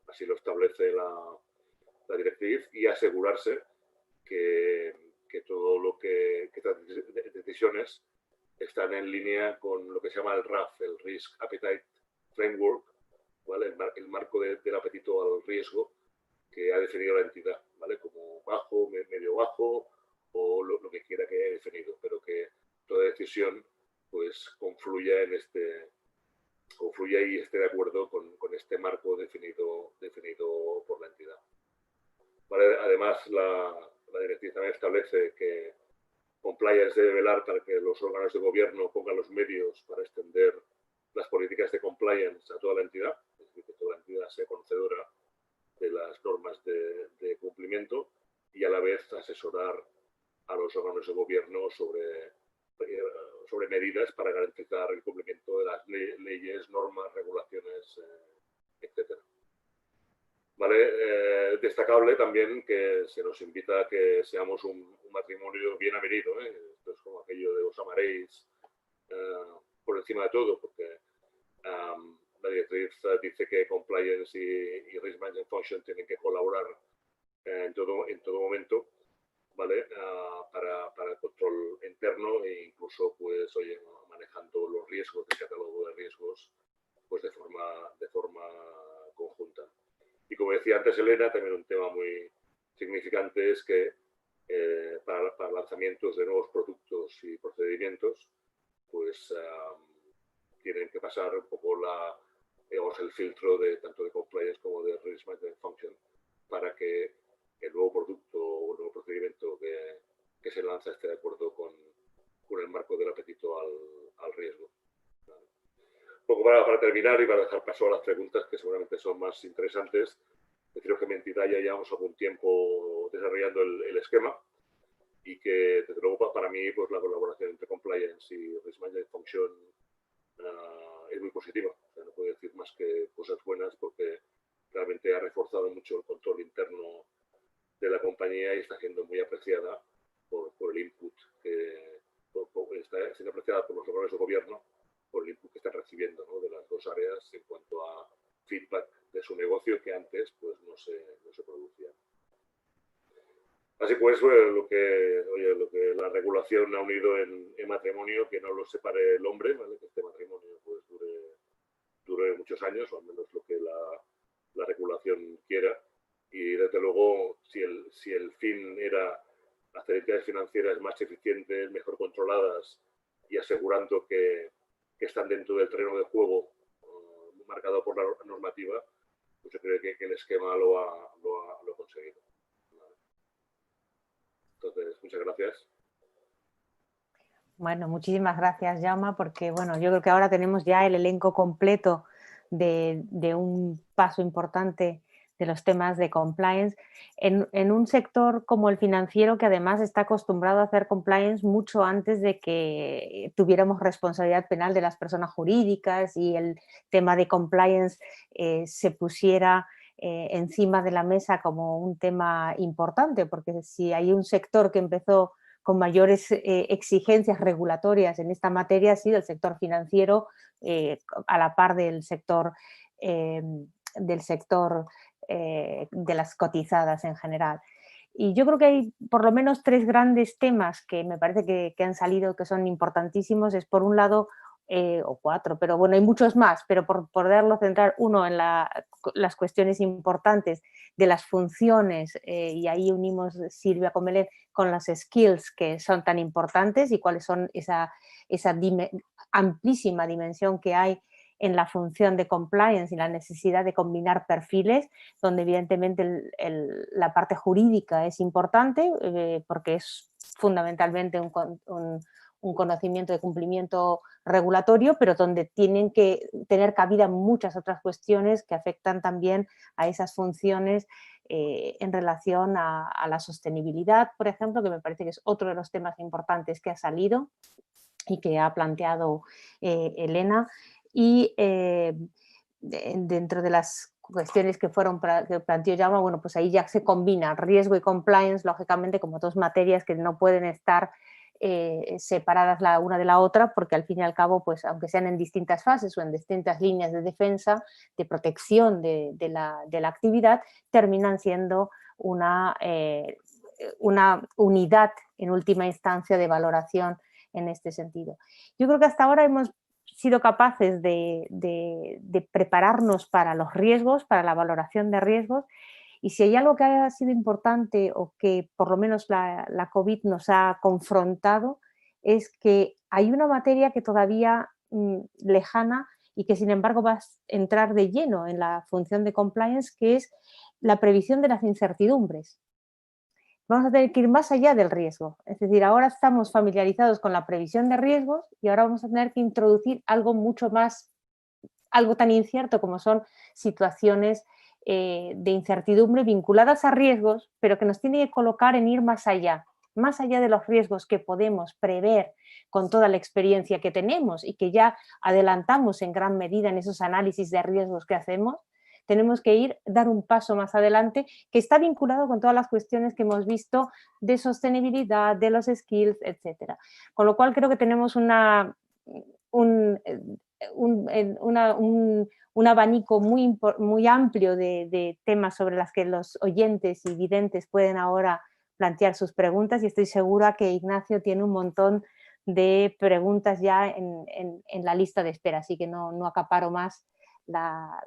Así lo establece la directriz, y asegurarse que todo lo que estas decisiones están en línea con lo que se llama el RAF, el Risk Appetite Framework, ¿vale? El marco del apetito al riesgo que ha definido la entidad, ¿vale? Como bajo, medio bajo o lo que quiera que haya definido, pero que toda decisión pues confluya y esté de acuerdo con este marco definido por la entidad. ¿Vale? Además, la directriz también establece que compliance debe velar para que los órganos de gobierno pongan los medios para extender las políticas de compliance a toda la entidad, es decir, que toda la entidad sea conocedora de las normas de cumplimiento y a la vez asesorar a los órganos de gobierno sobre medidas para garantizar el cumplimiento de las leyes, normas, regulaciones, etc. ¿Vale? Destacable también que se nos invita a que seamos un matrimonio bien avenido. Esto es como aquello de os amaréis por encima de todo, porque la directriz dice que compliance y risk management function tienen que colaborar en todo momento, ¿vale? Para el control interno e incluso pues, manejando los riesgos del catálogo de riesgos pues, de forma conjunta. Y como decía antes Elena, también un tema muy significante es que para lanzamientos de nuevos productos y procedimientos, pues tienen que pasar un poco el filtro tanto de compliance como de risk management function para que el nuevo producto o el nuevo procedimiento que se lanza esté de acuerdo con el marco del apetito al riesgo. Un poco para terminar y para dejar paso a las preguntas que seguramente son más interesantes, deciros que en mi entidad ya llevamos algún tiempo desarrollando el esquema y que desde luego para mí pues, la colaboración entre compliance y risk management function es muy positiva. O sea, no puedo decir más que cosas buenas porque realmente ha reforzado mucho el control interno de la compañía y está siendo muy apreciada por el input está siendo apreciada por los órganos de gobierno por el input que están recibiendo, ¿no? De las dos áreas en cuanto a feedback de su negocio que antes pues no se producía. Así pues, lo que la regulación ha unido en matrimonio, que no lo separe el hombre, ¿vale? Que este matrimonio pues dure muchos años, o al menos lo que la regulación quiera. Y desde luego, si el fin era hacer entidades financieras más eficientes, mejor controladas y asegurando que están dentro del terreno de juego marcado por la normativa, pues yo creo que el esquema lo ha conseguido. Entonces, muchas gracias. Bueno, muchísimas gracias, Jaume, porque bueno, yo creo que ahora tenemos ya el elenco completo de un paso importante de los temas de compliance en un sector como el financiero, que además está acostumbrado a hacer compliance mucho antes de que tuviéramos responsabilidad penal de las personas jurídicas y el tema de compliance se pusiera encima de la mesa como un tema importante, porque si hay un sector que empezó con mayores exigencias regulatorias en esta materia ha sido el sector financiero, a la par del sector de las cotizadas en general. Y yo creo que hay por lo menos tres grandes temas que me parece que han salido, que son importantísimos. Es por un lado, o cuatro, pero bueno, hay muchos más, pero por poderlo centrar, uno en las cuestiones importantes de las funciones, y ahí unimos Silvia Comelet con las skills que son tan importantes y cuáles son esa amplísima dimensión que hay en la función de compliance y la necesidad de combinar perfiles, donde evidentemente la parte jurídica es importante porque es fundamentalmente un conocimiento de cumplimiento regulatorio, pero donde tienen que tener cabida muchas otras cuestiones que afectan también a esas funciones en relación a la sostenibilidad, por ejemplo, que me parece que es otro de los temas importantes que ha salido y que ha planteado Elena. Y dentro de las cuestiones que planteó Jaume, bueno, pues ahí ya se combina riesgo y compliance, lógicamente, como dos materias que no pueden estar separadas la una de la otra, porque al fin y al cabo, pues aunque sean en distintas fases o en distintas líneas de defensa, de protección de la actividad, terminan siendo una unidad en última instancia de valoración en este sentido. Yo creo que hasta ahora hemos sido capaces de prepararnos para los riesgos, para la valoración de riesgos, Y si hay algo que ha sido importante o que por lo menos la COVID nos ha confrontado, es que hay una materia que todavía lejana y que sin embargo va a entrar de lleno en la función de compliance, que es la previsión de las incertidumbres. Vamos a tener que ir más allá del riesgo. Es decir, ahora estamos familiarizados con la previsión de riesgos y ahora vamos a tener que introducir algo mucho más, algo tan incierto como son situaciones de incertidumbre vinculadas a riesgos, pero que nos tiene que colocar en ir más allá de los riesgos que podemos prever con toda la experiencia que tenemos y que ya adelantamos en gran medida en esos análisis de riesgos que hacemos. Tenemos que dar un paso más adelante que está vinculado con todas las cuestiones que hemos visto de sostenibilidad, de los skills, etcétera. Con lo cual creo que tenemos un abanico muy amplio de temas sobre los que los oyentes y videntes pueden ahora plantear sus preguntas, y estoy segura que Ignacio tiene un montón de preguntas ya en la lista de espera, así que no acaparo más la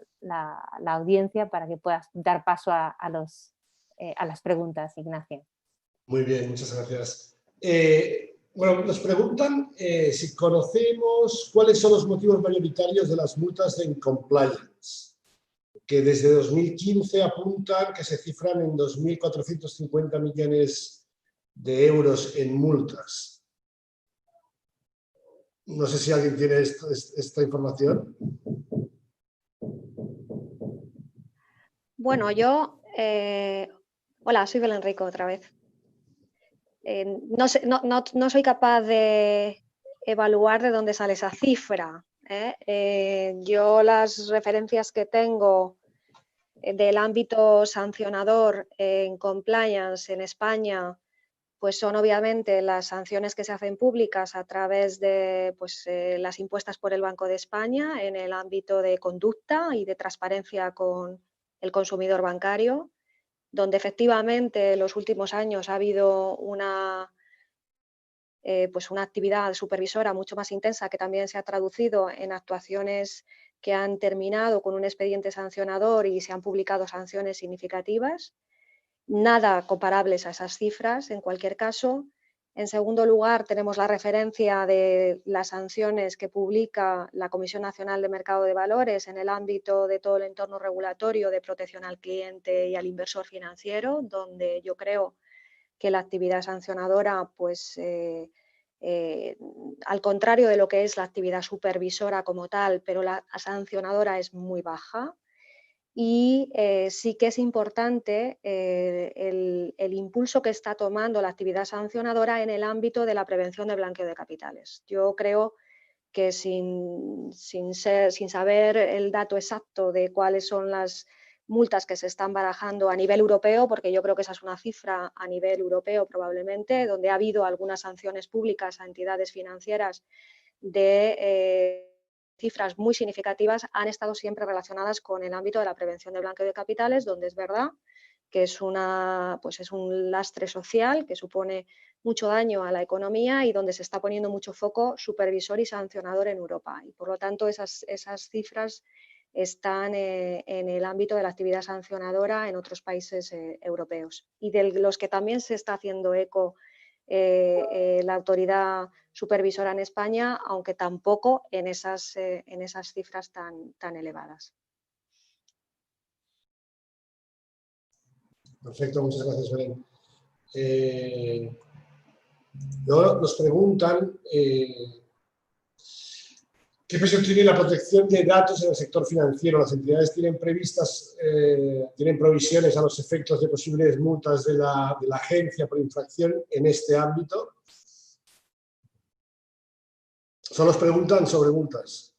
audiencia para que puedas dar paso a las preguntas, Ignacio. Muy bien, muchas gracias. Bueno, nos preguntan si conocemos cuáles son los motivos mayoritarios de las multas en compliance, que desde 2015 apuntan que se cifran en 2.450 millones de euros en multas. No sé si alguien tiene esta información. Bueno, yo... hola, soy Belén Rico otra vez. No soy capaz de evaluar de dónde sale esa cifra. Yo las referencias que tengo del ámbito sancionador en compliance en España, pues son obviamente las sanciones que se hacen públicas a través de las impuestas por el Banco de España en el ámbito de conducta y de transparencia con el consumidor bancario, donde efectivamente en los últimos años ha habido una actividad supervisora mucho más intensa, que también se ha traducido en actuaciones que han terminado con un expediente sancionador y se han publicado sanciones significativas, nada comparables a esas cifras en cualquier caso. En segundo lugar, tenemos la referencia de las sanciones que publica la Comisión Nacional de Mercado de Valores en el ámbito de todo el entorno regulatorio de protección al cliente y al inversor financiero, donde yo creo que la actividad sancionadora, al contrario de lo que es la actividad supervisora como tal, pero la sancionadora es muy baja. Y sí que es importante el impulso que está tomando la actividad sancionadora en el ámbito de la prevención de blanqueo de capitales. Yo creo que sin saber el dato exacto de cuáles son las multas que se están barajando a nivel europeo, porque yo creo que esa es una cifra a nivel europeo probablemente, donde ha habido algunas sanciones públicas a entidades financieras de cifras muy significativas, han estado siempre relacionadas con el ámbito de la prevención de blanqueo de capitales, donde es verdad que es un lastre social que supone mucho daño a la economía y donde se está poniendo mucho foco supervisor y sancionador en Europa. Y por lo tanto esas cifras están en el ámbito de la actividad sancionadora en otros países europeos. Y de los que también se está haciendo eco la autoridad supervisora en España, aunque tampoco en esas cifras tan elevadas. Perfecto, muchas gracias, Belén. Luego nos preguntan ¿qué presión tiene la protección de datos en el sector financiero? ¿Las entidades tienen provisiones a los efectos de posibles multas de la agencia por infracción en este ámbito? Solo os preguntan sobre multas.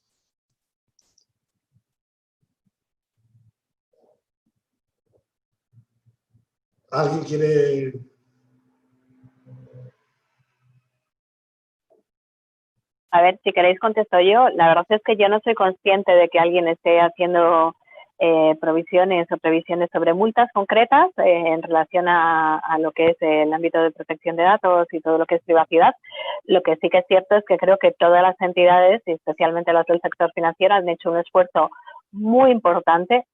¿Alguien quiere...? A ver, si queréis contesto yo. La verdad es que yo no soy consciente de que alguien esté haciendo provisiones o previsiones sobre multas concretas en relación a lo que es el ámbito de protección de datos y todo lo que es privacidad. Lo que sí que es cierto es que creo que todas las entidades, y especialmente las del sector financiero, han hecho un esfuerzo muy importante,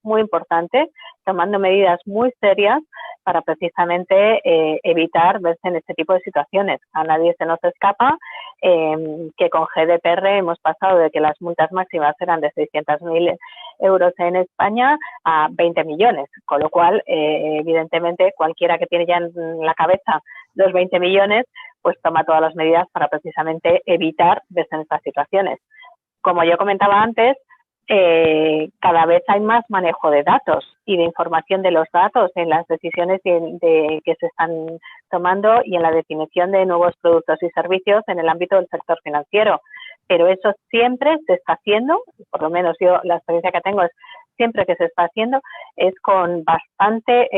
tomando medidas muy serias para precisamente evitar verse en este tipo de situaciones. A nadie se nos escapa que con GDPR hemos pasado de que las multas máximas eran de 600.000 euros en España a 20 millones, con lo cual, evidentemente, cualquiera que tiene ya en la cabeza los 20 millones, pues toma todas las medidas para precisamente evitar verse en estas situaciones. Como yo comentaba antes, cada vez hay más manejo de datos y de información de los datos en las decisiones que se están tomando y en la definición de nuevos productos y servicios en el ámbito del sector financiero. Pero eso siempre se está haciendo, por lo menos yo la experiencia que tengo es siempre que se está haciendo, es con bastante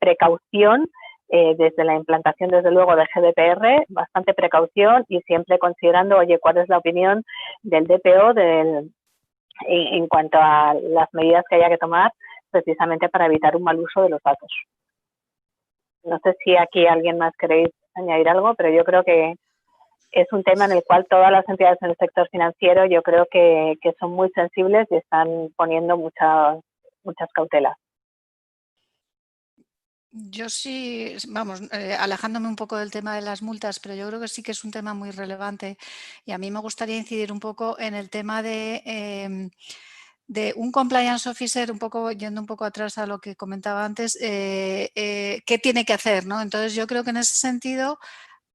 precaución, desde la implantación, desde luego, de GDPR, bastante precaución y siempre considerando, oye, cuál es la opinión del DPO en cuanto a las medidas que haya que tomar precisamente para evitar un mal uso de los datos. No sé si aquí alguien más queréis añadir algo, pero yo creo que es un tema en el cual todas las entidades en el sector financiero yo creo que son muy sensibles y están poniendo muchas cautelas. Yo sí, vamos, alejándome un poco del tema de las multas, pero yo creo que sí que es un tema muy relevante y a mí me gustaría incidir un poco en el tema de un compliance officer, yendo un poco atrás a lo que comentaba antes, qué tiene que hacer, ¿no? Entonces yo creo que en ese sentido,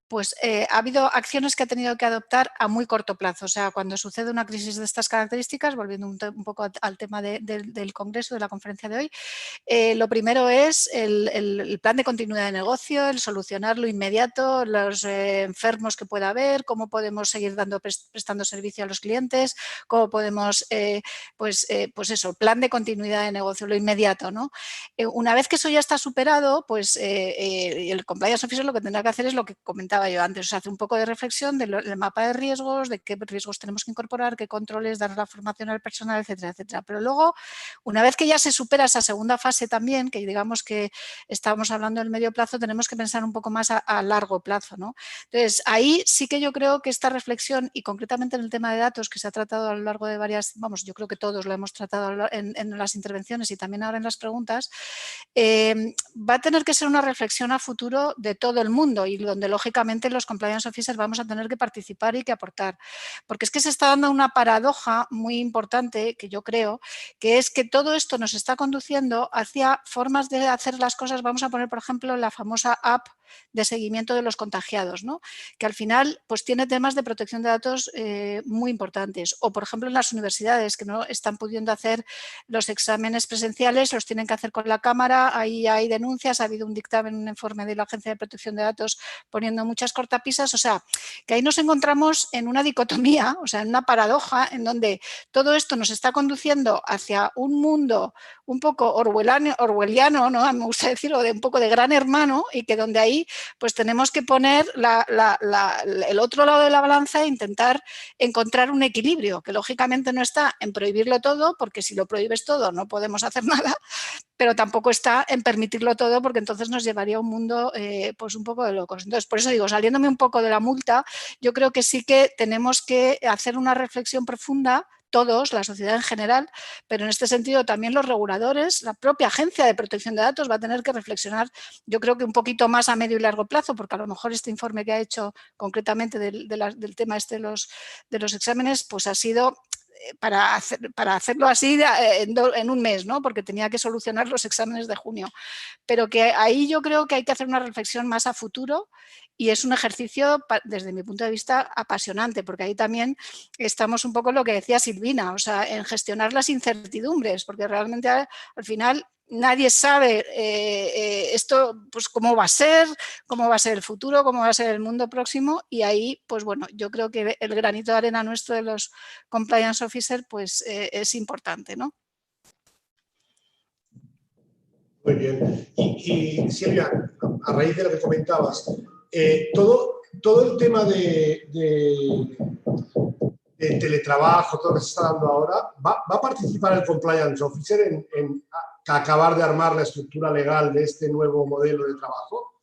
pues ha habido acciones que ha tenido que adoptar a muy corto plazo. O sea, cuando sucede una crisis de estas características, volviendo un poco al tema del Congreso, de la conferencia de hoy, lo primero es el plan de continuidad de negocio, el solucionarlo inmediato, los enfermos que pueda haber, cómo podemos seguir prestando servicio a los clientes, cómo podemos, pues eso, plan de continuidad de negocio, lo inmediato, ¿no? Una vez que eso ya está superado, pues el compliance officer lo que tendrá que hacer es lo que comentaba yo antes, o sea, hacer un poco de reflexión del mapa de riesgos, de qué riesgos tenemos que incorporar, qué controles, dar la formación al personal, etcétera, etcétera. Pero luego, una vez que ya se supera esa segunda fase también, que digamos que estábamos hablando del medio plazo, tenemos que pensar un poco más a largo plazo, ¿no? Entonces, ahí sí que yo creo que esta reflexión, y concretamente en el tema de datos, que se ha tratado a lo largo de yo creo que todos lo hemos tratado en las intervenciones y también ahora en las preguntas, va a tener que ser una reflexión a futuro de todo el mundo y donde lógicamente los compliance officers vamos a tener que participar y que aportar, porque es que se está dando una paradoja muy importante que yo creo, que es que todo esto nos está conduciendo hacia formas de hacer las cosas. Vamos a poner, por ejemplo, la famosa app de seguimiento de los contagiados, ¿no? Que al final pues tiene temas de protección de datos muy importantes. O, por ejemplo, en las universidades que no están pudiendo hacer los exámenes presenciales, los tienen que hacer con la cámara, ahí hay denuncias, ha habido un dictamen, un informe de la Agencia de Protección de Datos poniendo muchas cortapisas, o sea, que ahí nos encontramos en una dicotomía, o sea, en una paradoja en donde todo esto nos está conduciendo hacia un mundo un poco orwelliano, ¿no? Me gusta decirlo, de un poco de gran hermano, y que donde ahí pues tenemos que poner el otro lado de la balanza e intentar encontrar un equilibrio, que lógicamente no está en prohibirlo todo, porque si lo prohíbes todo no podemos hacer nada, pero tampoco está en permitirlo todo, porque entonces nos llevaría a un mundo pues un poco de locos. Entonces, por eso digo, saliéndome un poco de la multa, yo creo que sí que tenemos que hacer una reflexión profunda, todos, la sociedad en general, pero en este sentido también los reguladores, la propia Agencia de Protección de Datos va a tener que reflexionar, yo creo que un poquito más a medio y largo plazo, porque a lo mejor este informe que ha hecho concretamente del tema este de los exámenes, pues ha sido para hacerlo así en un mes, ¿no? Porque tenía que solucionar los exámenes de junio. Pero que ahí yo creo que hay que hacer una reflexión más a futuro y es un ejercicio, desde mi punto de vista, apasionante, porque ahí también estamos un poco en lo que decía Silvina, o sea, en gestionar las incertidumbres, porque realmente al final nadie sabe esto, pues cómo va a ser el futuro, cómo va a ser el mundo próximo, y ahí, pues bueno, yo creo que el granito de arena nuestro de los compliance officers, pues es importante, ¿no? Muy bien. Y Silvia, a raíz de lo que comentabas, todo el tema de teletrabajo, todo lo que se está dando ahora, ¿va a participar el compliance officer en acabar de armar la estructura legal de este nuevo modelo de trabajo?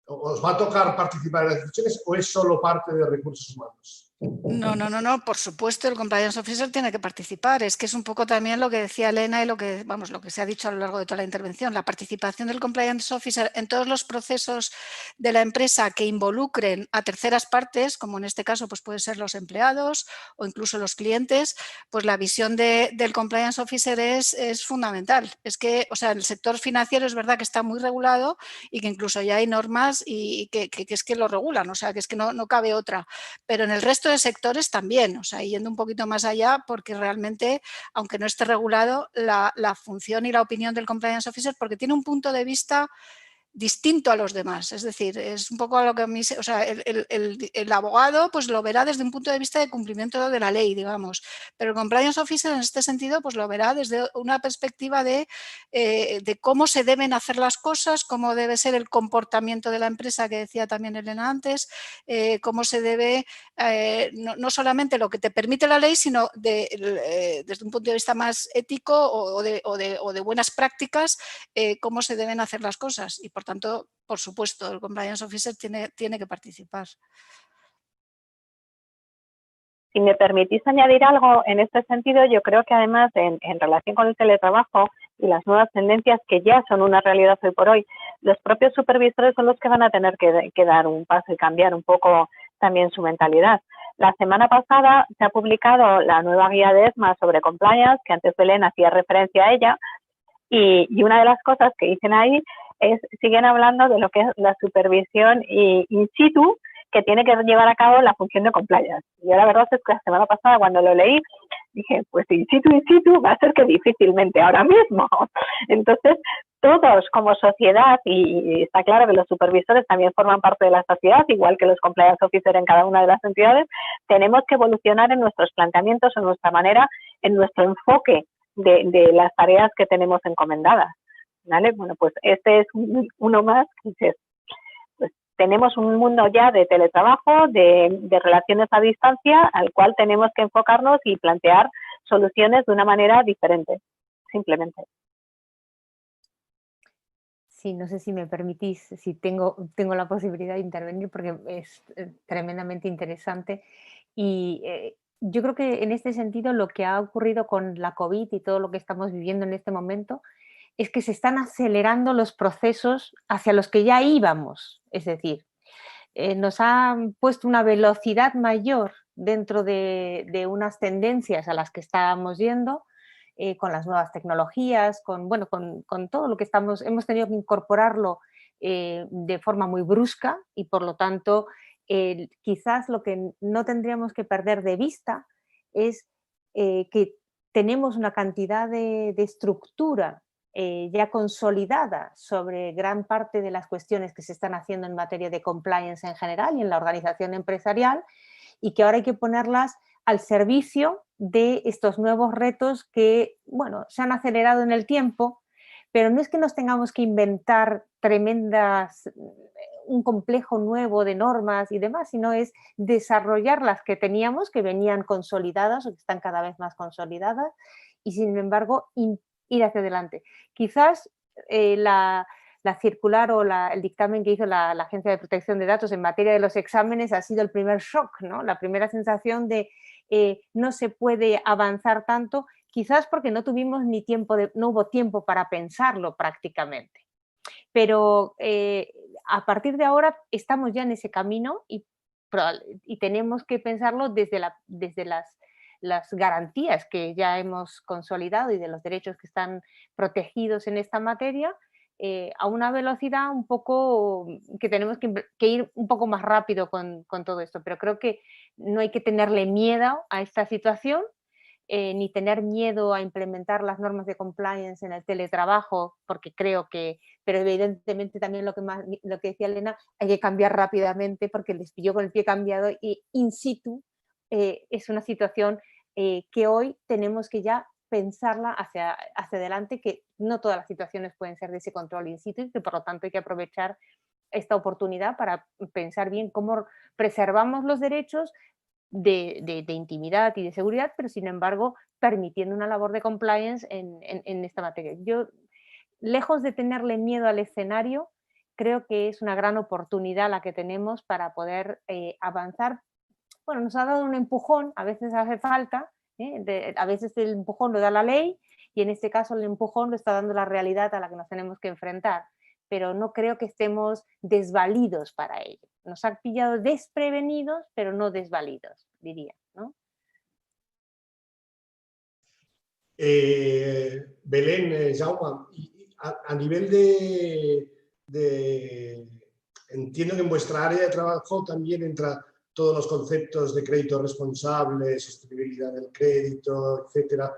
¿Os va a tocar participar en las decisiones o es solo parte de recursos humanos? No, por supuesto el Compliance Officer tiene que participar. Es que es un poco también lo que decía Elena y lo que se ha dicho a lo largo de toda la intervención. La participación del Compliance Officer en todos los procesos de la empresa que involucren a terceras partes, como en este caso pues pueden ser los empleados o incluso los clientes, pues la visión del Compliance Officer es fundamental. Es que, o sea, el sector financiero es verdad que está muy regulado y que incluso ya hay normas y que es que lo regulan, o sea, que es que no cabe otra. Pero en el resto de sectores también, o sea, yendo un poquito más allá, porque realmente, aunque no esté regulado, la función y la opinión del Compliance Officer, porque tiene un punto de vista distinto a los demás, es decir, es un poco a lo que a mí, o sea, el abogado pues lo verá desde un punto de vista de cumplimiento de la ley, digamos, pero el Compliance Officer en este sentido pues lo verá desde una perspectiva de cómo se deben hacer las cosas, cómo debe ser el comportamiento de la empresa, que decía también Elena antes, cómo se debe, no solamente lo que te permite la ley, sino desde un punto de vista más ético o de buenas prácticas, cómo se deben hacer las cosas y por tanto, por supuesto, el Compliance Officer tiene que participar. Si me permitís añadir algo en este sentido, yo creo que además en relación con el teletrabajo y las nuevas tendencias que ya son una realidad hoy por hoy, los propios supervisores son los que van a tener que dar un paso y cambiar un poco también su mentalidad. La semana pasada se ha publicado la nueva guía de ESMA sobre compliance, que antes Belén hacía referencia a ella, y una de las cosas que dicen ahí siguen hablando de lo que es la supervisión in situ que tiene que llevar a cabo la función de compliance. Yo la verdad es que la semana pasada cuando lo leí dije, pues in situ va a ser que difícilmente ahora mismo. Entonces, todos como sociedad, y está claro que los supervisores también forman parte de la sociedad, igual que los compliance officers en cada una de las entidades, tenemos que evolucionar en nuestros planteamientos, en nuestra manera, en nuestro enfoque de las tareas que tenemos encomendadas, ¿vale? Bueno, pues este es uno más que dices, pues tenemos un mundo ya de teletrabajo, de relaciones a distancia, al cual tenemos que enfocarnos y plantear soluciones de una manera diferente, simplemente. Sí, no sé si me permitís, si tengo la posibilidad de intervenir porque es tremendamente interesante y yo creo que en este sentido lo que ha ocurrido con la COVID y todo lo que estamos viviendo en este momento es que se están acelerando los procesos hacia los que ya íbamos, es decir, nos han puesto una velocidad mayor dentro de unas tendencias a las que estábamos yendo, con las nuevas tecnologías, con todo lo que hemos tenido que incorporarlo de forma muy brusca y por lo tanto quizás lo que no tendríamos que perder de vista es que tenemos una cantidad de estructura ya consolidada sobre gran parte de las cuestiones que se están haciendo en materia de compliance en general y en la organización empresarial y que ahora hay que ponerlas al servicio de estos nuevos retos que, bueno, se han acelerado en el tiempo, pero no es que nos tengamos que inventar un complejo nuevo de normas y demás, sino es desarrollar las que teníamos, que venían consolidadas o que están cada vez más consolidadas y, sin embargo, ir hacia adelante. Quizás la circular o el dictamen que hizo la Agencia de Protección de Datos en materia de los exámenes ha sido el primer shock, ¿no? La primera sensación de no se puede avanzar tanto, quizás porque no hubo tiempo para pensarlo prácticamente. Pero a partir de ahora estamos ya en ese camino y tenemos que pensarlo desde las garantías que ya hemos consolidado y de los derechos que están protegidos en esta materia, a una velocidad un poco que tenemos que ir un poco más rápido con todo esto. Pero creo que no hay que tenerle miedo a esta situación, ni tener miedo a implementar las normas de compliance en el teletrabajo, porque creo que, pero evidentemente también lo que decía Elena, hay que cambiar rápidamente porque les pilló con el pie cambiado y in situ es una situación que hoy tenemos que ya pensarla hacia adelante, que no todas las situaciones pueden ser de ese control in situ y que por lo tanto hay que aprovechar esta oportunidad para pensar bien cómo preservamos los derechos de intimidad y de seguridad, pero sin embargo permitiendo una labor de compliance en esta materia. Yo, lejos de tenerle miedo al escenario, creo que es una gran oportunidad la que tenemos para poder avanzar bueno, nos ha dado un empujón, a veces hace falta, a veces el empujón lo da la ley y en este caso el empujón lo está dando la realidad a la que nos tenemos que enfrentar, pero no creo que estemos desvalidos para ello. Nos ha pillado desprevenidos, pero no desvalidos, diría, ¿no? Belén, Jaume, a nivel entiendo que en vuestra área de trabajo también entra todos los conceptos de crédito responsable, sostenibilidad del crédito, etcétera.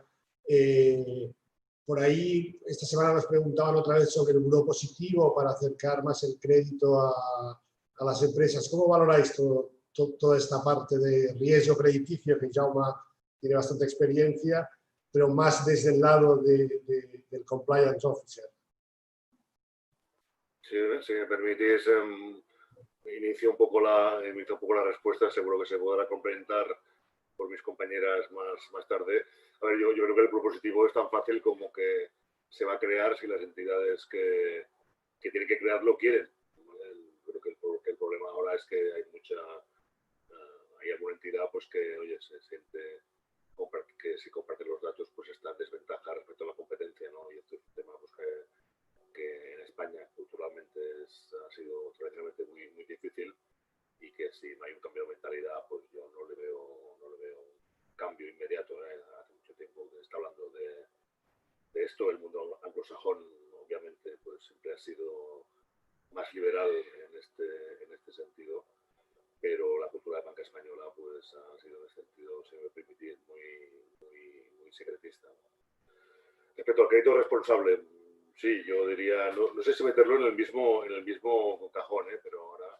Por ahí, esta semana nos preguntaban otra vez sobre el buró positivo para acercar más el crédito a las empresas. ¿Cómo valoráis toda esta parte de riesgo crediticio, que Jaume tiene bastante experiencia, pero más desde el lado del compliance officer? Si me permitís, inicio un poco la respuesta, seguro que se podrá complementar por mis compañeras más tarde. A ver, yo creo que el propositivo es tan fácil como que se va a crear si las entidades que tienen que crearlo quieren. Creo que el problema ahora es que hay alguna entidad pues que, oye, se siente que si comparte los datos pues está en desventaja respecto a la competencia, ¿no? Y esto es un tema pues, que en España culturalmente ha sido tradicionalmente muy difícil, y que si no hay un cambio de mentalidad, pues yo no le veo un cambio inmediato. Hace mucho tiempo que se está hablando de esto. El mundo anglosajón obviamente pues siempre ha sido más liberal en este sentido, pero la cultura de banca española pues ha sido en este sentido, si me permitís, muy secretista. Respecto al crédito responsable, sí, yo diría, no sé si meterlo en el mismo cajón, pero ahora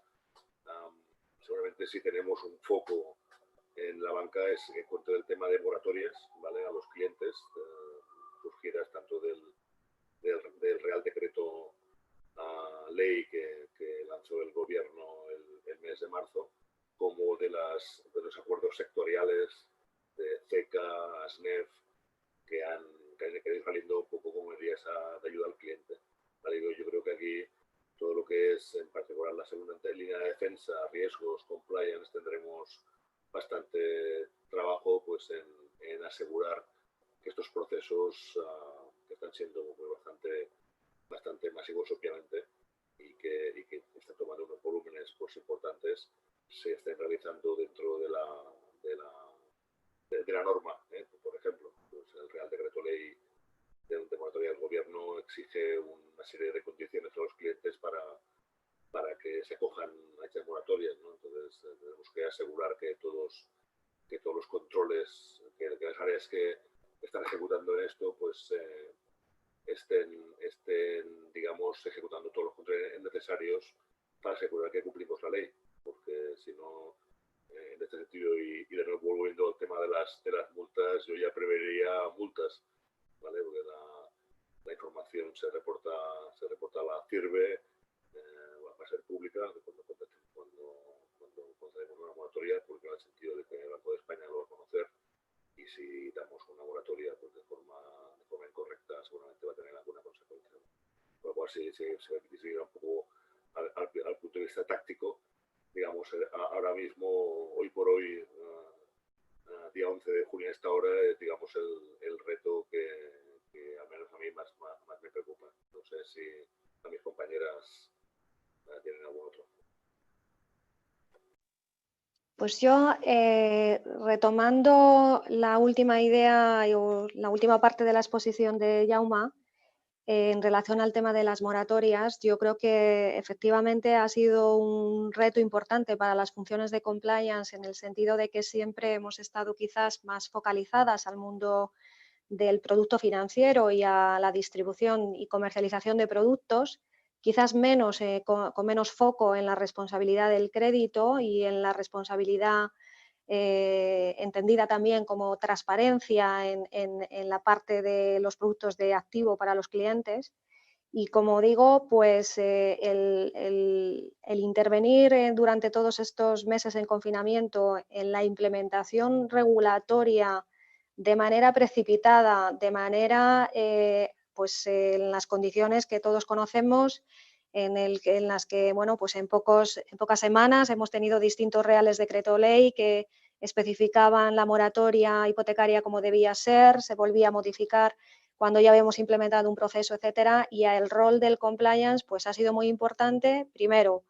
seguramente si tenemos un foco en la banca es en cuanto al tema de moratorias, ¿vale?, a los clientes, surgidas tanto del Real Decreto ley que lanzó el gobierno el mes de marzo, como de los acuerdos sectoriales de CECA, ASNEF, que han ido saliendo un poco como medidas de ayuda al cliente. ¿Vale? Yo creo que aquí todo lo que es, en particular, la segunda línea de defensa, riesgos, compliance, tendremos bastante trabajo pues, en asegurar que estos procesos que están siendo bastante masivos, obviamente, y que están tomando unos volúmenes pues, importantes, se estén realizando dentro de la norma. Por ejemplo, pues el Real Decreto Ley de moratoria del Gobierno exige una serie de condiciones a los clientes para que se acojan a estas moratorias, ¿no? Entonces tenemos que asegurar que todos los controles, que las áreas que están ejecutando esto, pues estén, digamos, ejecutando todos los controles necesarios para asegurar que cumplimos la ley, porque si no, en este sentido, y de nuevo volviendo al tema de las multas, yo ya preveriría multas, ¿vale? Porque la información se reporta a la CIRBE, va a ser pública cuando concedemos una moratoria, porque en el sentido de que el Banco de España lo va a conocer, y si damos una moratoria pues de forma incorrecta, seguramente va a tener alguna consecuencia. Por lo cual, si se ir un poco al punto de vista táctico, digamos, ahora mismo, hoy por hoy, día 11 de junio a esta hora, digamos, el reto que al menos a mí más me preocupa. No sé si a mis compañeras tienen algún otro. Pues yo, retomando la última idea o la última parte de la exposición de Jaume, en relación al tema de las moratorias, yo creo que efectivamente ha sido un reto importante para las funciones de compliance, en el sentido de que siempre hemos estado quizás más focalizadas al mundo del producto financiero y a la distribución y comercialización de productos, quizás menos, con menos foco en la responsabilidad del crédito y en la responsabilidad entendida también como transparencia en la parte de los productos de activo para los clientes. Y como digo, pues el intervenir durante todos estos meses en confinamiento en la implementación regulatoria de manera precipitada, de manera pues en las condiciones que todos conocemos, en las que, bueno, pues en pocas semanas hemos tenido distintos reales decreto ley que especificaban la moratoria hipotecaria como debía ser, se volvía a modificar cuando ya habíamos implementado un proceso, etcétera, y el rol del compliance pues ha sido muy importante, primero,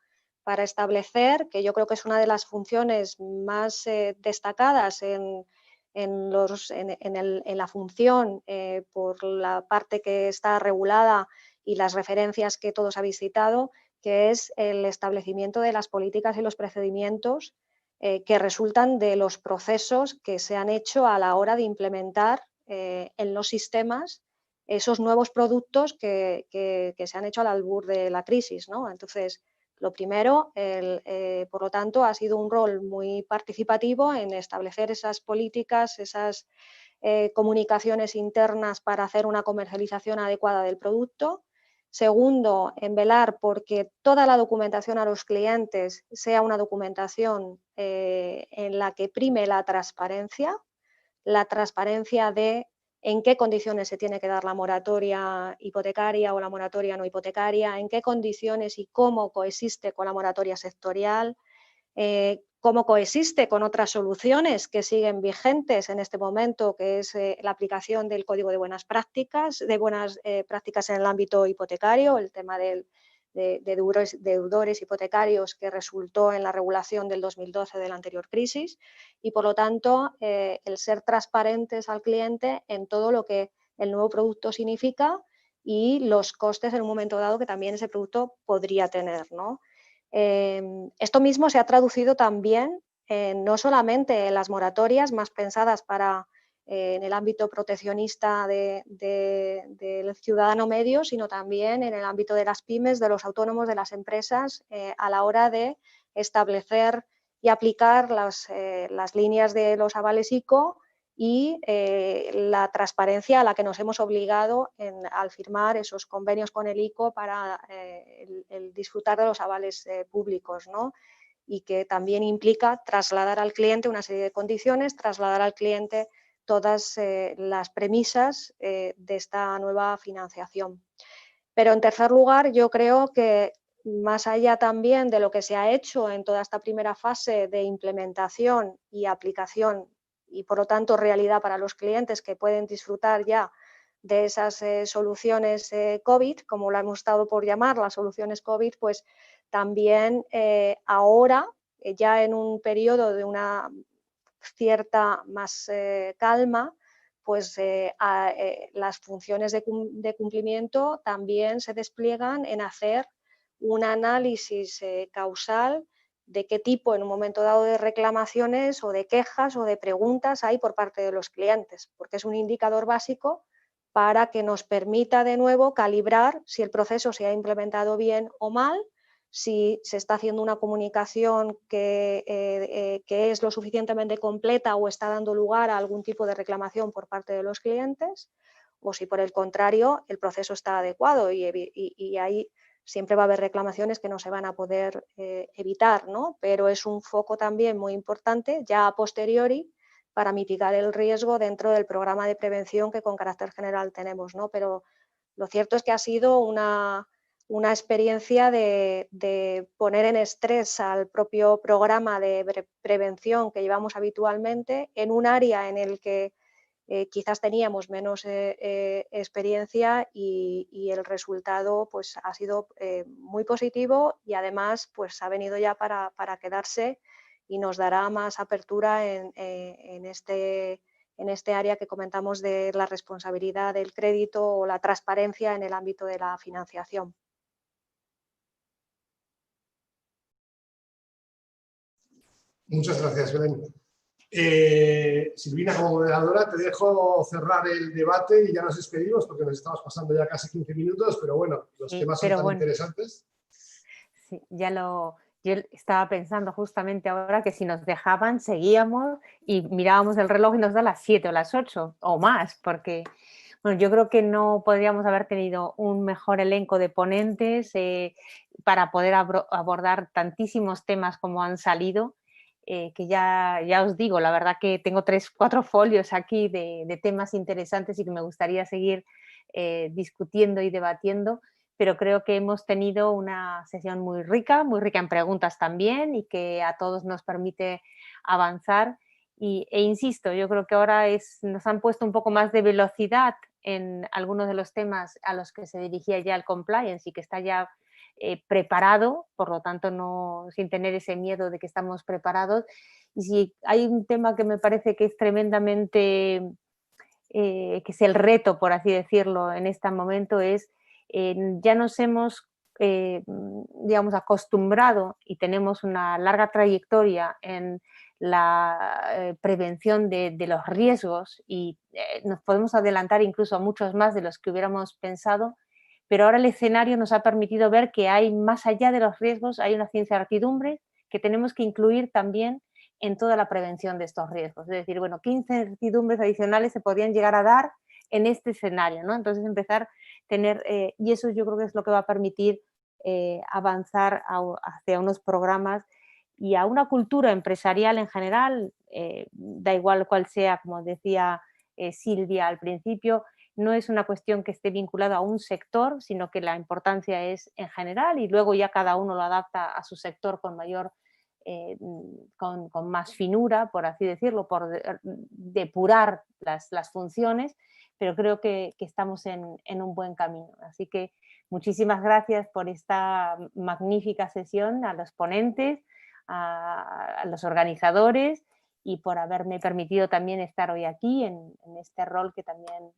para establecer, que yo creo que es una de las funciones más destacadas en la función por la parte que está regulada y las referencias que todos habéis citado, que es el establecimiento de las políticas y los procedimientos que resultan de los procesos que se han hecho a la hora de implementar en los sistemas esos nuevos productos que se han hecho al albur de la crisis, ¿no? Entonces, lo primero, por lo tanto, ha sido un rol muy participativo en establecer esas políticas, esas comunicaciones internas para hacer una comercialización adecuada del producto. Segundo, en velar porque toda la documentación a los clientes sea una documentación en la que prime la transparencia de en qué condiciones se tiene que dar la moratoria hipotecaria o la moratoria no hipotecaria, en qué condiciones y cómo coexiste con la moratoria sectorial, cómo coexiste con otras soluciones que siguen vigentes en este momento, que es la aplicación del Código de Buenas Prácticas, prácticas en el ámbito hipotecario, el tema de deudores hipotecarios que resultó en la regulación del 2012 de la anterior crisis y, por lo tanto, el ser transparentes al cliente en todo lo que el nuevo producto significa y los costes en un momento dado que también ese producto podría tener, ¿no? Esto mismo se ha traducido también no solamente en las moratorias más pensadas para en el ámbito proteccionista del ciudadano medio, sino también en el ámbito de las pymes, de los autónomos, de las empresas, a la hora de establecer y aplicar las líneas de los avales ICO y la transparencia a la que nos hemos obligado al firmar esos convenios con el ICO para el disfrutar de los avales públicos, ¿no? Y que también implica trasladar al cliente una serie de condiciones, trasladar al cliente todas las premisas de esta nueva financiación. Pero en tercer lugar, yo creo que más allá también de lo que se ha hecho en toda esta primera fase de implementación y aplicación y por lo tanto realidad para los clientes que pueden disfrutar ya de esas soluciones COVID, como lo hemos estado por llamar, las soluciones COVID, pues también ahora, ya en un periodo de una cierta más calma, pues las funciones de cumplimiento también se despliegan en hacer un análisis causal de qué tipo en un momento dado de reclamaciones o de quejas o de preguntas hay por parte de los clientes, porque es un indicador básico para que nos permita de nuevo calibrar si el proceso se ha implementado bien o mal, si se está haciendo una comunicación que es lo suficientemente completa o está dando lugar a algún tipo de reclamación por parte de los clientes, o si por el contrario el proceso está adecuado y ahí siempre va a haber reclamaciones que no se van a poder evitar, ¿no? Pero es un foco también muy importante ya a posteriori para mitigar el riesgo dentro del programa de prevención que con carácter general tenemos, ¿no? Pero lo cierto es que ha sido una experiencia de poner en estrés al propio programa de prevención que llevamos habitualmente en un área en el que quizás teníamos menos experiencia y el resultado pues, ha sido muy positivo y además pues, ha venido ya para quedarse y nos dará más apertura en este área que comentamos de la responsabilidad del crédito o la transparencia en el ámbito de la financiación. Muchas gracias, Belén. Silvina, como moderadora, te dejo cerrar el debate y ya nos despedimos porque nos estamos pasando ya casi 15 minutos, pero bueno, los temas son tan interesantes. Sí, yo estaba pensando justamente ahora que si nos dejaban, seguíamos y mirábamos el reloj y nos da las 7 o las 8 o más, porque bueno, yo creo que no podríamos haber tenido un mejor elenco de ponentes para poder abordar tantísimos temas como han salido. Que ya os digo, la verdad que tengo 3-4 folios aquí de temas interesantes y que me gustaría seguir discutiendo y debatiendo, pero creo que hemos tenido una sesión muy rica en preguntas también y que a todos nos permite avanzar. E insisto, yo creo que ahora nos han puesto un poco más de velocidad en algunos de los temas a los que se dirigía ya el compliance y que está ya preparado, por lo tanto sin tener ese miedo de que estamos preparados. Y si hay un tema que me parece que es tremendamente, que es el reto, por así decirlo, en este momento, es ya nos hemos, digamos, acostumbrado y tenemos una larga trayectoria en la prevención de los riesgos y nos podemos adelantar incluso a muchos más de los que hubiéramos pensado, pero ahora el escenario nos ha permitido ver que hay más allá de los riesgos, hay una incertidumbre que tenemos que incluir también en toda la prevención de estos riesgos. Es decir, bueno, ¿qué incertidumbres adicionales se podrían llegar a dar en este escenario, ¿no? Entonces empezar a tener, y eso yo creo que es lo que va a permitir avanzar hacia unos programas y a una cultura empresarial en general, da igual cuál sea, como decía Silvia al principio, no es una cuestión que esté vinculada a un sector, sino que la importancia es en general y luego ya cada uno lo adapta a su sector con mayor, con más finura, por así decirlo, por depurar las funciones, pero creo que estamos en un buen camino. Así que muchísimas gracias por esta magnífica sesión, a los ponentes, a los organizadores y por haberme permitido también estar hoy aquí en este rol que también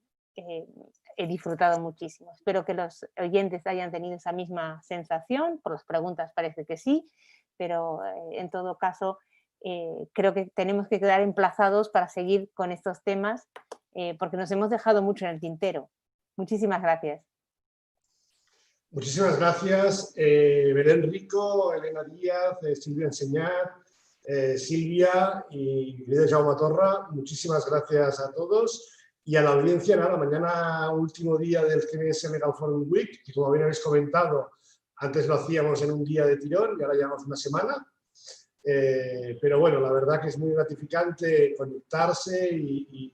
he disfrutado muchísimo. Espero que los oyentes hayan tenido esa misma sensación, por las preguntas parece que sí, pero en todo caso creo que tenemos que quedar emplazados para seguir con estos temas porque nos hemos dejado mucho en el tintero. Muchísimas gracias. Muchísimas gracias, Belén Rico, Elena Díaz, Silvia Enseñat, Silvia y querida Jaume Torra. Muchísimas gracias a todos y a la audiencia. Nada, mañana último día del CMS Legal Forum Week, que como bien habéis comentado, antes lo hacíamos en un día de tirón y ahora llevamos una semana. Pero bueno, la verdad que es muy gratificante conectarse y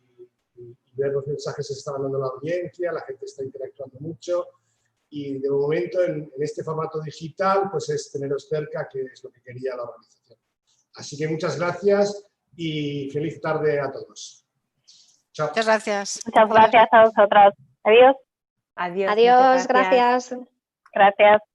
ver los mensajes que se están dando a la audiencia, la gente está interactuando mucho. Y de momento, en este formato digital, pues es teneros cerca, que es lo que quería la organización. Así que muchas gracias y feliz tarde a todos. Chao. Muchas gracias. Muchas gracias a vosotros. Adiós. Adiós. Adiós, gracias. Gracias.